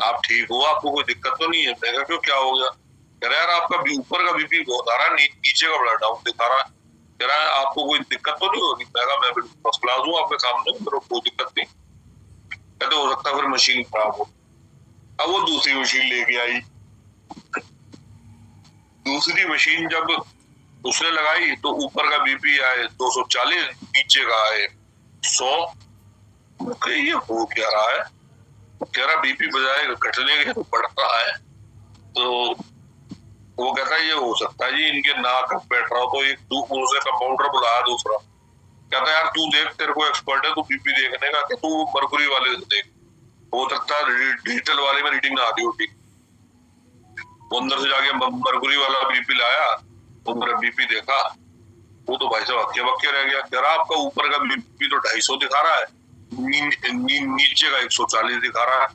आप ठीक हो, आपको कोई दिक्कत तो नहीं है? मैं कहा क्यों, क्या हो गया? कह रहा यार आपका ऊपर का बीपी बहुत आ रहा है, नीचे का बड़ा डाउन दिखा रहा है। कह रहा है आपको कोई दिक्कत तो नहीं होगी? मैं कहा मैं बिल्कुल फर्स्ट क्लास हूँ आपके सामने, मेरे को कोई दिक्कत नहीं। कहते हो सकता है फिर मशीन खराब हो। अब वो दूसरी मशीन लेके आई, दूसरी मशीन जब उसने लगाई तो ऊपर का बीपी आए 240, नीचे का आए 100। ये हो क्या रहा है? कह रहा बीपी बजाय घटने के तो बढ़ रहा है। तो वो कहता है ये हो सकता है जी इनके नाक बैठ रहा हो। तो एक दूसरे कंपाउंडर बुलाया दूसरा, कहता है यार तू देख, तेरे को एक्सपर्ट है तू बीपी देखने का, कि तू मरकुरी वाले से देख, हो सकता है डिजिटल वाले में रीडिंग ना आती होती। वो अंदर से जाके मरकुरी वाला बीपी लाया, तो मेरा बीपी देखा, वो तो भाई साहब हक्के बक्के रह गया। कह रहा आपका ऊपर का बीपी तो 250 दिखा रहा है, नीचे का 140 दिखा रहा है।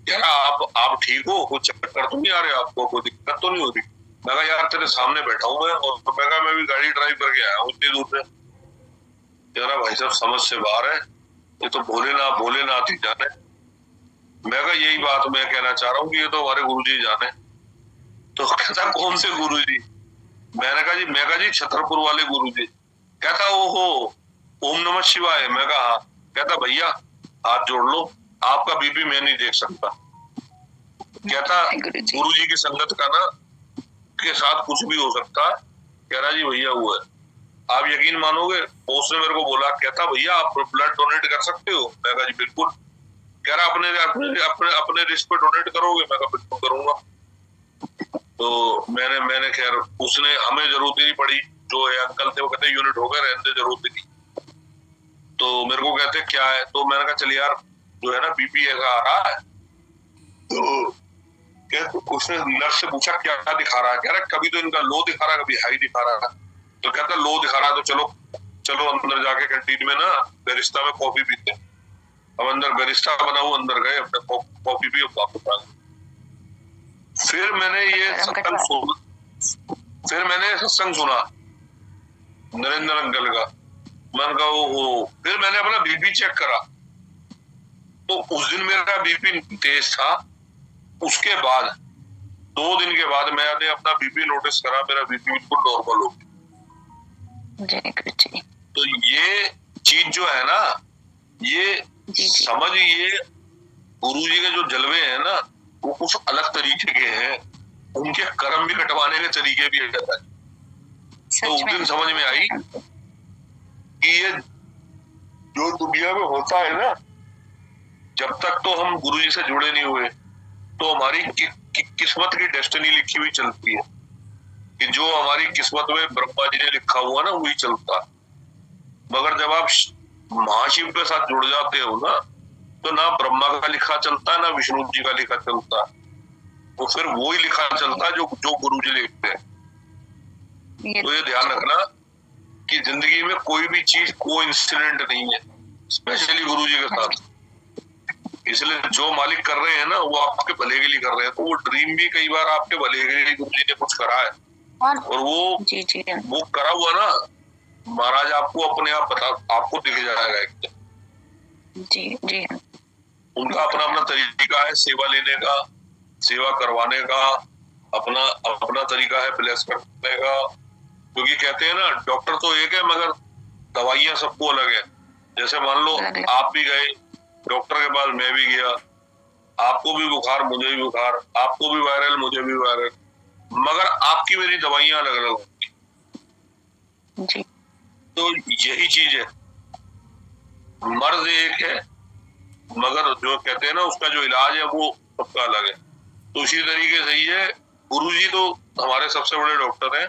कह रहा आप ठीक हो, कुछ चक्कर तो नहीं आ रहे आपको, कोई दिक्कत तो नहीं हो रही? मैं कहा यार तेरे सामने बैठा हूँ मैं, और मैं कहा मैं भी गाड़ी ड्राइव करके आया हूँ इतनी दूर से। कह रहा भाई साहब समझ से बाहर है, ये तो भोलेनाथ ही जाने। मैं कहा यही बात मैं कहना चाह रहा हूँ कि ये तो हमारे गुरुजी जाने। तो कहता कौन से गुरुजी? मैंने कहा जी छतरपुर वाले गुरुजी। कहता ओहो ओम नमः शिवाय। मैं कहा हाँ। कहता भैया हाथ जोड़ लो, आपका बीपी मैं नहीं देख सकता। कहता गुरुजी की संगत का ना के साथ कुछ भी हो सकता है। कह रहा जी भैया हुआ है, आप यकीन मानोगे उसने मेरे को बोला, कहता भैया आप ब्लड डोनेट कर सकते हो? मैं कहा जी बिल्कुल। कह रहा अपने रिस्क पे डोनेट करोगे? मैं कहा बिल्कुल करूंगा। तो मैंने खैर उसने हमें जरूरत ही नहीं पड़ी, जो है अंकल थे वो कहते यूनिट हो गए, रहने जरूरत नहीं। तो मेरे को कहते क्या है, तो मैंने कहा चल यार जो है ना बीपी ऐसा आ रहा है। तो उसने नर्स से पूछा क्या दिखा रहा है? कह रहा कभी तो इनका लो दिखा रहा है, कभी हाई दिखा रहा है। तो कहता लो दिखा रहा है, तो चलो अंदर जाके कैंटीन में ना बेरिस्टा में कॉफी पीते हैं। अब अंदर बेरिस्टा बना हुआ, अंदर गए अपने कॉफी पी वापस आ गए। फिर मैंने सत्संग सुना नरेंद्र अंकल का। मैंने कहा वो फिर मैंने अपना बीपी चेक करा, तो उस दिन मेरा बीपी तेज था। उसके बाद 2 दिन के बाद मैंने अपना बीपी नोटिस करा, मेरा बीपी बिल्कुल नॉर्मल हो गया। तो ये चीज जो है ना, ये समझिए गुरुजी के जो जलवे हैं ना वो कुछ अलग तरीके के हैं, उनके कर्म भी कटवाने के तरीके भी है। तो उस दिन समझ में आई कि ये जो दुनिया में होता है ना, जब तक तो हम गुरुजी से जुड़े नहीं हुए तो हमारी किस्मत की डेस्टिनी लिखी हुई चलती है, कि जो हमारी किस्मत में ब्रह्मा जी ने लिखा हुआ ना वही चलता। मगर जब आप महाशिव के साथ जुड़ जाते हो ना, तो ना ब्रह्मा का लिखा चलता है ना विष्णु जी का लिखा चलता है, तो फिर वही लिखा चलता है जो गुरु जी लिखते हैं। तो ये ध्यान रखना कि जिंदगी में कोई भी चीज कोइंसिडेंट नहीं है, स्पेशली गुरु जी के साथ। इसलिए जो मालिक कर रहे हैं ना वो आपके भले के लिए कर रहे हैं, तो वो ड्रीम भी कई बार आपके भले के लिए गुरु जी ने कुछ करा है, और वो करा हुआ ना महाराज आपको अपने आप आपको दिख जाएगा एकदम। जी उनका अपना तरीका है सेवा लेने का, सेवा करवाने का, अपना तरीका है ब्लेस करने का। क्योंकि कहते हैं ना डॉक्टर तो एक है मगर दवाइयां सबको अलग है। जैसे मान लो आप भी गए डॉक्टर के पास, मैं भी गया, आपको भी बुखार मुझे भी बुखार, आपको भी वायरल मुझे भी वायरल, मगर आपकी मेरी दवाइयां अलग अलग होंगी। तो यही चीज है मर्ज एक है, मगर जो कहते हैं ना उसका जो इलाज है वो सबका अलग है। तो उसी तरीके से ही है, गुरुजी तो हमारे सबसे बड़े डॉक्टर हैं,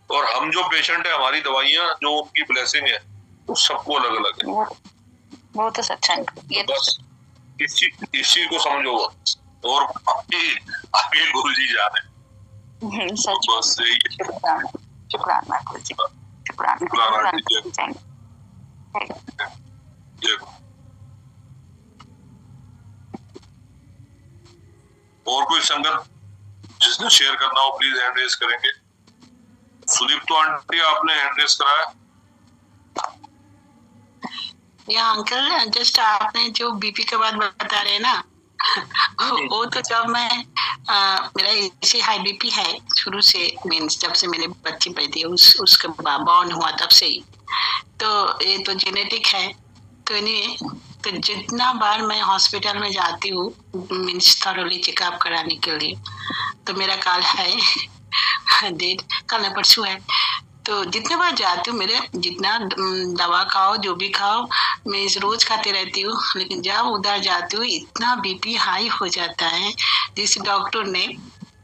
और हम जो पेशेंट है, हमारी दवाइयां जो उनकी ब्लेसिंग है, वो सबको अलग अलग है। वो तो सच है। ये तो बस इस चीज को समझो, और आगे गुरुजी जाने। सच। बस यही है। शुक्राना गुरुजी, शुक्राना। और कोई संगत जिसने शेयर करना हो प्लीज हैंड रेज करेंगे। सुदीप तो आंटी आपने हैंड रेज कराया। या अंकल, जस्ट आपने जो बीपी के बाद बता रहे हैं ना, वो तो जब मैं मेरा इसे हाई बीपी है शुरू से, मीन्स जब से मैंने बच्ची पैदी उसके बाद बॉर्न हुआ तब से ही, तो ये तो जेनेटिक है। तो जितना बार मैं हॉस्पिटल में जाती हूँ मीन्स थॉरोली चेकअप कराने के लिए, तो मेरा काल है डेट कल न परसों है, तो जितने बार जाती हूँ, मेरे जितना दवा खाओ जो भी खाओ मैं इस रोज खाते रहती हूँ, लेकिन जब उधर जाती हूँ इतना बीपी हाई हो जाता है जिस डॉक्टर ने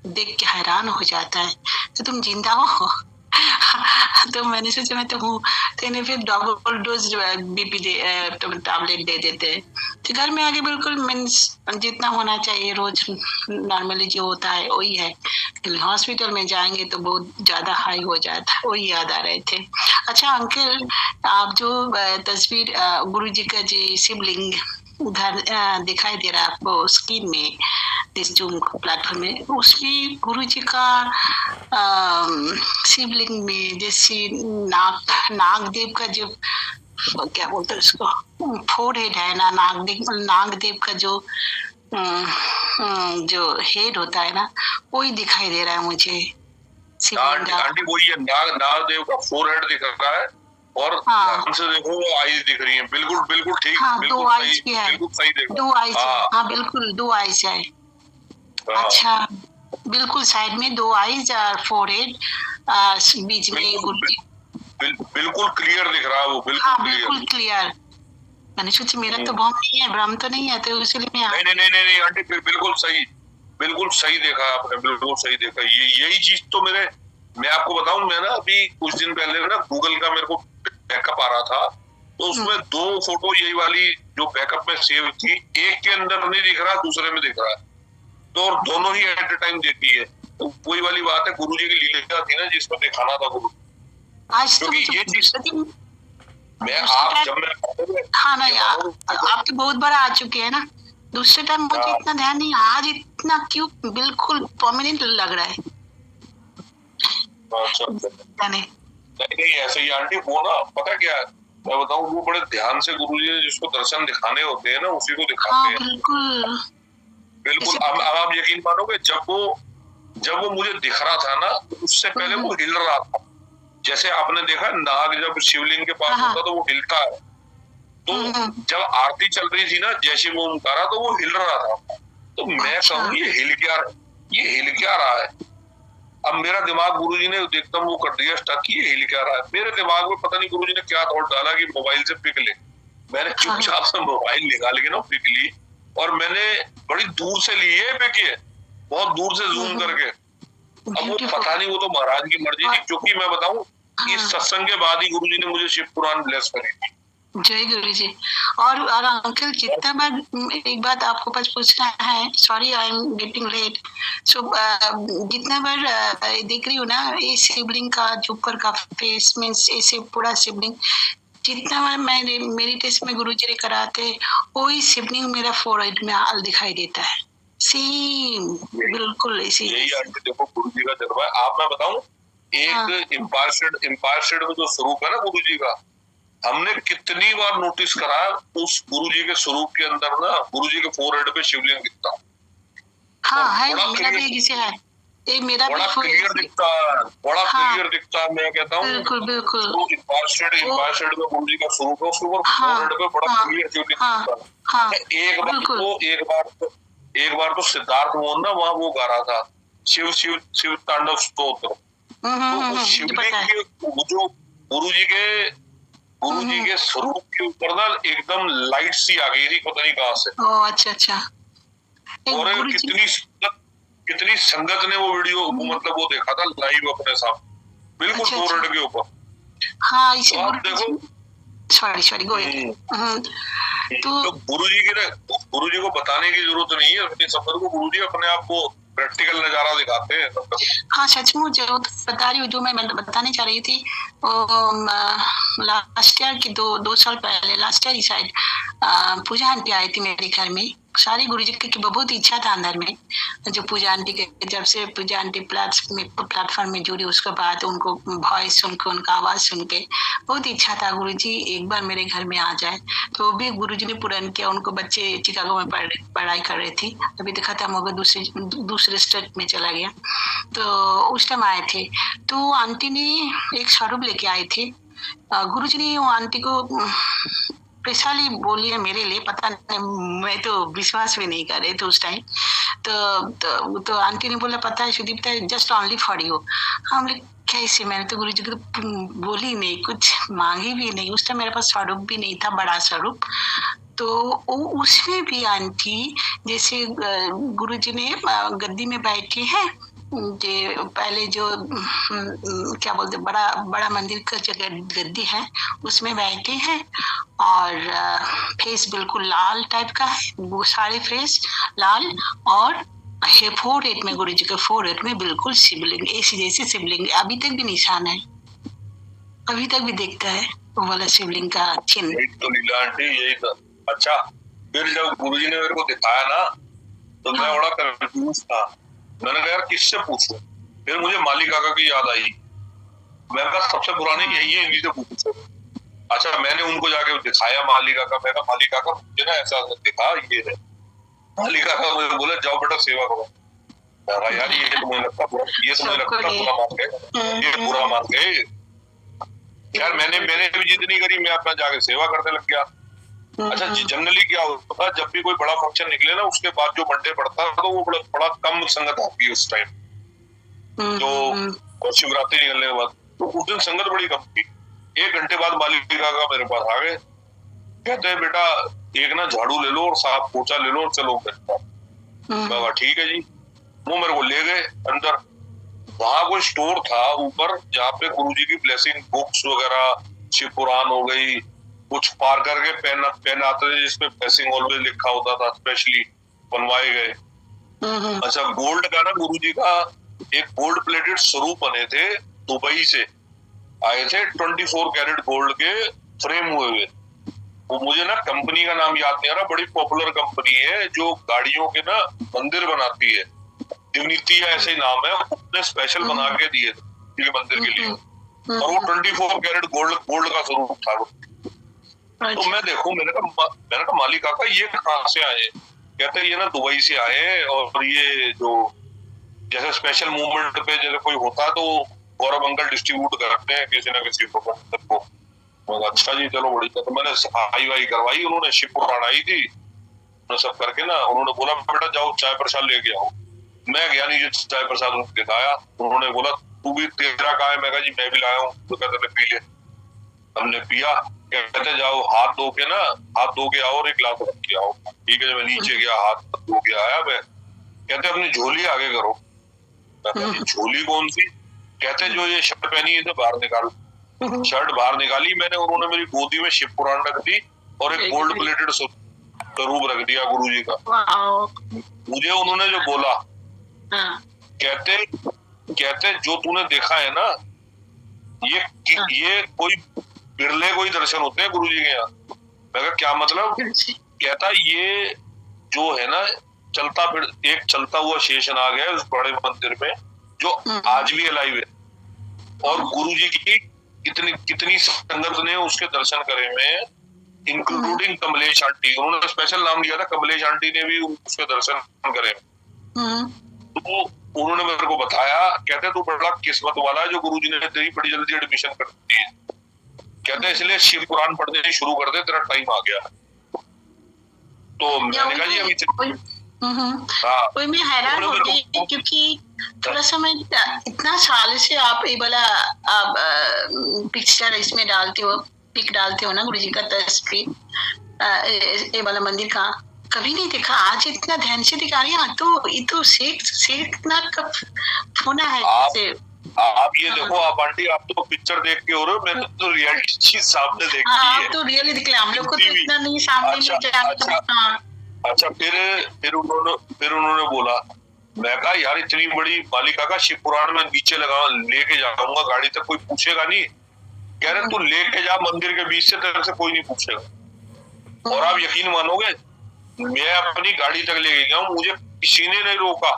देख के हैरान हो जाता है, तो तुम जिंदा हो। तो मैंने सोचा मैं तो हूँ, तो इन्हें फिर डबल डोज बीपी टैबलेट दे देते हैं। तो घर में आके बिल्कुल मीन्स जितना होना चाहिए रोज नॉर्मली जो होता है वही है, हॉस्पिटल में जाएंगे तो बहुत ज्यादा हाई हो जाता है। वही याद आ रहे थे। अच्छा अंकल, आप जो तस्वीर गुरुजी का जी शिवलिंग उधर दिखाई दे रहा है आपको स्क्रीन में, इस जूम प्लेटफॉर्म में, उसमें गुरुजी का शिवलिंग में जैसे नागदेव का जो क्या बोलते हैं उसको, फोरहेड है ना, नागदेव का जो जो हेड होता है ना, वही दिखाई दे रहा है मुझे। आंटी वही है, नागदेव का फोरहेड दिख रहा है, और ध्यान से देखो वो आईज दिख रही हैं। बिल्कुल बिल्कुल ठीक। हाँ, बिल्कुल दो आईज भी है, बिल्कुल सही देखो। दो आईज। हाँ बिल्कुल दो आईज है। अच्छा, बिल्कुल साइड में दो आईज और फोरहेड, बीच में गुरुजी बिल्कुल क्लियर दिख रहा है वो, बिल्कुल हाँ क्लियर। बिल्कुल क्लियर। मैंने सोचा मेरा तो भ्रम नहीं है, भ्रम तो नहीं है, तो इसलिए मैं नहीं आंटी बिल्कुल सही देखा आपने, बिल्कुल सही देखा। यही चीज तो मैं आपको बताऊं, मैं ना अभी कुछ दिन पहले ना गूगल का मेरे को बैकअप आ रहा था, तो उसमें दो फोटो यही वाली जो बैकअप में सेव थी, एक के अंदर नहीं दिख रहा, दूसरे में दिख रहा है, तो और दोनों ही एट ए टाइम देखी है। तो वही वाली बात है, गुरुजी की लीला थी ना जिसको दिखाना था गुरु। आज तो ये चीज मैं आप जब मैं हाँ ना यार, आप तो बहुत बार आ चुके हैं ना, दूसरे टाइम मुझे इतना ध्यान नहीं, आज इतना क्यों बिल्कुल प्रोमिनेंट लग रहा है। नहीं ऐसे ही आंटी, वो ना पता क्या है, मैं बताऊं, वो बड़े ध्यान से गुरुजी ने जिसको दर्शन दिखाने होते हैं ना उसी को दिखाते हैं। बिल्कुल। अब आप यकीन मानोगे, जब वो मुझे दिख रहा था ना, उससे पहले वो हिल रहा था। जैसे आपने देखा नाग जब शिवलिंग के पास होता तो वो हिलता है, तो जब आरती चल रही थी ना जैसे वो ओमकारा, तो वो हिल रहा था। तो मैं कहूँ ये हिल क्या रहा है। अब मेरा दिमाग गुरुजी ने एकदम वो कर दिया स्टक, ये हिल क्या रहा है। मेरे दिमाग में पता नहीं गुरुजी ने क्या थॉट डाला कि मोबाइल से पिक ले। मैंने चुपचाप से मोबाइल निकाल के ना पिक ली, और मैंने बड़ी दूर से ली है पिक, ये बहुत दूर से जूम करके। अब वो पता नहीं, वो तो महाराज की मर्जी थी, क्योंकि मैं बताऊं इस सत्संग के बाद ही गुरुजी ने मुझे शिव पुराण ब्लेस करी थी। जय गुरु जी। और अंकल, जितना बार एक बात आपको पास पूछना है, sorry I am getting late, so जितना बार देख रही हूँ ना ये शिवलिंग का जो ऊपर का फेस मीन्स ऐसे पूरा शिवलिंग, जितना बार मैं मेडिटेशन में गुरु जी ने कराते वही शिवलिंग मेरा फोरहेड में हाल दिखाई देता है, सेम बिल्कुल इसी। यही देखो गुरुजी का जज्बा है। आप मैं बताऊं, एक एम्पायर स्टेट में जो स्वरूप है ना गुरुजी का, हमने कितनी बार नोटिस करा उस गुरुजी के स्वरूप के अंदर ना गुरुजी के फोरहेड पे शिवलिंग दिखता। हाँ है, मेरा भी जैसे है, ये मेरा बड़ा क्लियर दिखता है, बड़ा क्लियर दिखता है। मैं कहता हूँ बिल्कुल एम्पायर स्टेट में गुरुजी का स्वरूप है, उसके ऊपर फोरहेड पे बड़ा क्लियर शिवलिंग दिखता है। एक बार तो सिद्धार्थ मोहन ना वहाँ वो गा रहा था शिव तांडव स्तोत्र, तो शिवलिंग के जो गुरुजी के गुरु जी के स्वरूप के ऊपर ना एकदम लाइट सी आ गई थी, पता नहीं कहाँ से। ओ अच्छा अच्छा। और गुरुजी कितनी संगत ने वो वीडियो मतलब वो देखा था लाइव अपने साथ, बिल्कुल अच्छा, 2 अच्छा। मिनट के ऊपर। हाँ इसे तो आप देखो, सॉरी गो तो गुरु जी को बताने की जरूरत नहीं है अपनी संगत को, गुरु जी अपने आप को प्रैक्टिकल नजारा दिखाते हैं। हाँ सचमुच जो बता रही हूँ, जो मैं बताने चाह रही थी लास्ट ईयर की 2 साल पहले, लास्ट ईयर ही शायद पूजा आंटी आई थी मेरे घर में। सारी गुरुजी की बहुत इच्छा था अंदर में, जो पूजा आंटी के जब से पूजा आंटी प्लेटफॉर्म में जुड़ी उसके बाद उनको वॉइस सुन के, उनका आवाज सुन के बहुत इच्छा था गुरुजी एक बार मेरे घर में आ जाए। तो भी गुरुजी ने पूर्ण किया। उनको बच्चे चिकागो में पढ़ाई कर रहे थे, अभी देखा था मगर दूसरे स्टेट में चला गया, तो उस टाइम आए थे। तो आंटी ने एक स्वरूप लेके आए थे। गुरुजी ने वो आंटी को स्पेशली बोली है मेरे लिए, पता नहीं, मैं तो विश्वास भी नहीं कर रहे थे उस टाइम। तो आंटी ने बोला पता है Sudipta, just only for you. हम लोग कैसे, मैंने तो गुरुजी को बोली नहीं, कुछ मांगी भी नहीं। उस टाइम मेरे पास स्वरूप भी नहीं था, बड़ा स्वरूप। तो उसमें भी आंटी जैसे गुरुजी ने गद्दी में बैठे हैं, जो पहले जो क्या बोलते बड़ा मंदिर का जो गद्दी है उसमें बैठे हैं, और फेस बिल्कुल लाल टाइप का है, वो सारे फेस लाल, और फोरहेड में गुरुजी के फोरहेड में बिल्कुल शिवलिंग, ऐसी जैसे शिवलिंग अभी तक भी निशान है, अभी तक भी देखता है वो वाला शिवलिंग का चिन्ह। यही तो लीला आंटी, यही था। अच्छा, फिर जब गुरुजी ने मेरे को दिखाया ना, तो मैं बड़ा कंफ्यूज था। मैंने कहा यार किससे पूछूं, फिर मुझे माली काका की याद आई। मैंने कहा सबसे पुराने यही है, इन्हीं से पूछो। अच्छा, मैंने उनको जाके दिखाया माली काका, मैं कहा माली काका मुझे ना ऐसा दिखा, ये है। माली काका मुझे बोले जाओ बेटा सेवा करो। मैं कहा यार ये तो मुझे लगता बुरा, ये तो मुझे लगता बुरा मान गए, ये बुरा मान गए। यार मैंने भी जिद नहीं करी, मैं अपना जाके सेवा करने लग गया। अच्छा, जनरली क्या होता है, जब भी कोई बड़ा फंक्शन निकले ना, उसके बाद जो मंडे पड़ता है तो वो बड़ा कम संगत आती है उस टाइम, तो शिवरात्रि निकलने के बाद। तो उस दिन संगत बड़ी कम थी। 1 घंटे बाद मालिक का मेरे पास आ गए, कहते हैं बेटा एक ना झाड़ू ले लो और साफ पोछा ले लो और चलो मेरे पास। मैं कहा ठीक है जी। वो मेरे को ले गए अंदर। वहां कोई स्टोर था ऊपर, जहाँ पे गुरुजी की ब्लेसिंग बुक्स वगैरह, शिव पुराण हो गई, कुछ पार करके पेन आते थे जिसपे ब्लेसिंग ऑलवेज लिखा होता था, स्पेशली बनवाए गए। अच्छा, गोल्ड का ना गुरुजी का एक गोल्ड प्लेटेड स्वरूप बने थे, दुबई से आए थे, 24 कैरेट गोल्ड के फ्रेम हुए हुए। वो मुझे ना कंपनी का नाम याद नहीं आ रहा, बड़ी पॉपुलर कंपनी है जो गाड़ियों के ना मंदिर बनाती है, दिवनीति या ऐसे ही नाम है, उसने स्पेशल बना के दिए थे मंदिर के लिए। और वो 24 कैरेट गोल्ड का स्वरूप था। तो मैं देखूं, मैंने कहा मालिक काका ये कहाँ से आए? कहते ये ना दुबई से आए, और ये जो जैसे स्पेशल मूवमेंट पे जैसे कोई होता है तो गौरव अंकल डिस्ट्रीब्यूट करते हैं किसी ना किसी को। अच्छा जी चलो बढ़िया। तो मैंने सफाई वाई करवाई, उन्होंने शिव पुराण आई थी, सब करके ना उन्होंने बोला बेटा जाओ चाय प्रसाद लेके आओ। मैं गया नहीं, जो चाय प्रसाद उनको दिखाया, उन्होंने बोला तू भी, तेरा कहाँ है? मैं कहा जी मैं भी लाया हूँ। तो कहते पी ले। हमने पिया। कहते जाओ हाथ धो के ना, हाथ धो के आओ और एक गिलास रख के आओ। ठीक है, मैं नीचे गया, हाथ धो के आया मैं। कहते अपनी झोली आगे करो। झोली कौन सी? कहते जो ये शर्ट पहनी है बाहर निकाल। शर्ट बाहर निकाली मैंने, उन्होंने मेरी गोदी में शिव पुराण रख दी और एक गोल्ड प्लेटेड स्वरूप रख दिया गुरुजी का। मुझे उन्होंने जो बोला, कहते जो तूने देखा है ना, ये कोई बिरले कोई दर्शन होते हैं गुरुजी के यहाँ। मैं कहा क्या मतलब? कहता ये जो है ना एक चलता हुआ शेषनाग है उस बड़े मंदिर में, जो आज भी अलाइव है, और गुरुजी की कितनी संगत ने उसके दर्शन करे में, इंक्लूडिंग कमलेश आंटी। उन्होंने स्पेशल नाम दिया था, कमलेश आंटी ने भी उसके दर्शन करे। तो उन्होंने मेरे को बताया, कहते तू बड़ा किस्मत वाला है जो गुरुजी ने तेरी बड़ी जल्दी एडमिशन कर दी है। कहते इसलिए शिव पुराण पढ़ने शुरू कर दे, तेरा टाइम आ गया। तो मैंने कहा जी अभी कोई मैं हैरान हो गई, क्योंकि थोड़ा सा मैं इतना साल से आप ये वाला पिक्चर इसमें डालते हो, पिक डालते हो ना गुरुजी का तस्वीर, ये वाला मंदिर का कभी नहीं देखा, आज इतना ध्यान से दिखा रही है। तो ये तो शेखनाथ का होना है जैसे। आप ये देखो, आप आंटी आप तो पिक्चर देख के हो रहे हो, मैंने तो रियलिटी चीज सामने देखी हाँ, है। आप तो रियली दिख रहे, हम लोग को तो इतना नहीं सामने नहीं जानते। हाँ अच्छा, फिर उन्होंने बोला, मैं कहा यार इतनी बड़ी मालिका का शिव पुराण में नीचे लेके जाऊंगा गाड़ी तक, कोई पूछेगा नहीं। कह रहे तू लेके जा मंदिर के बीच से, तेरे से कोई नहीं पूछेगा। और आप यकीन मानोगे, मैं अपनी गाड़ी तक लेके गया हूँ, मुझे किसी ने नहीं रोका।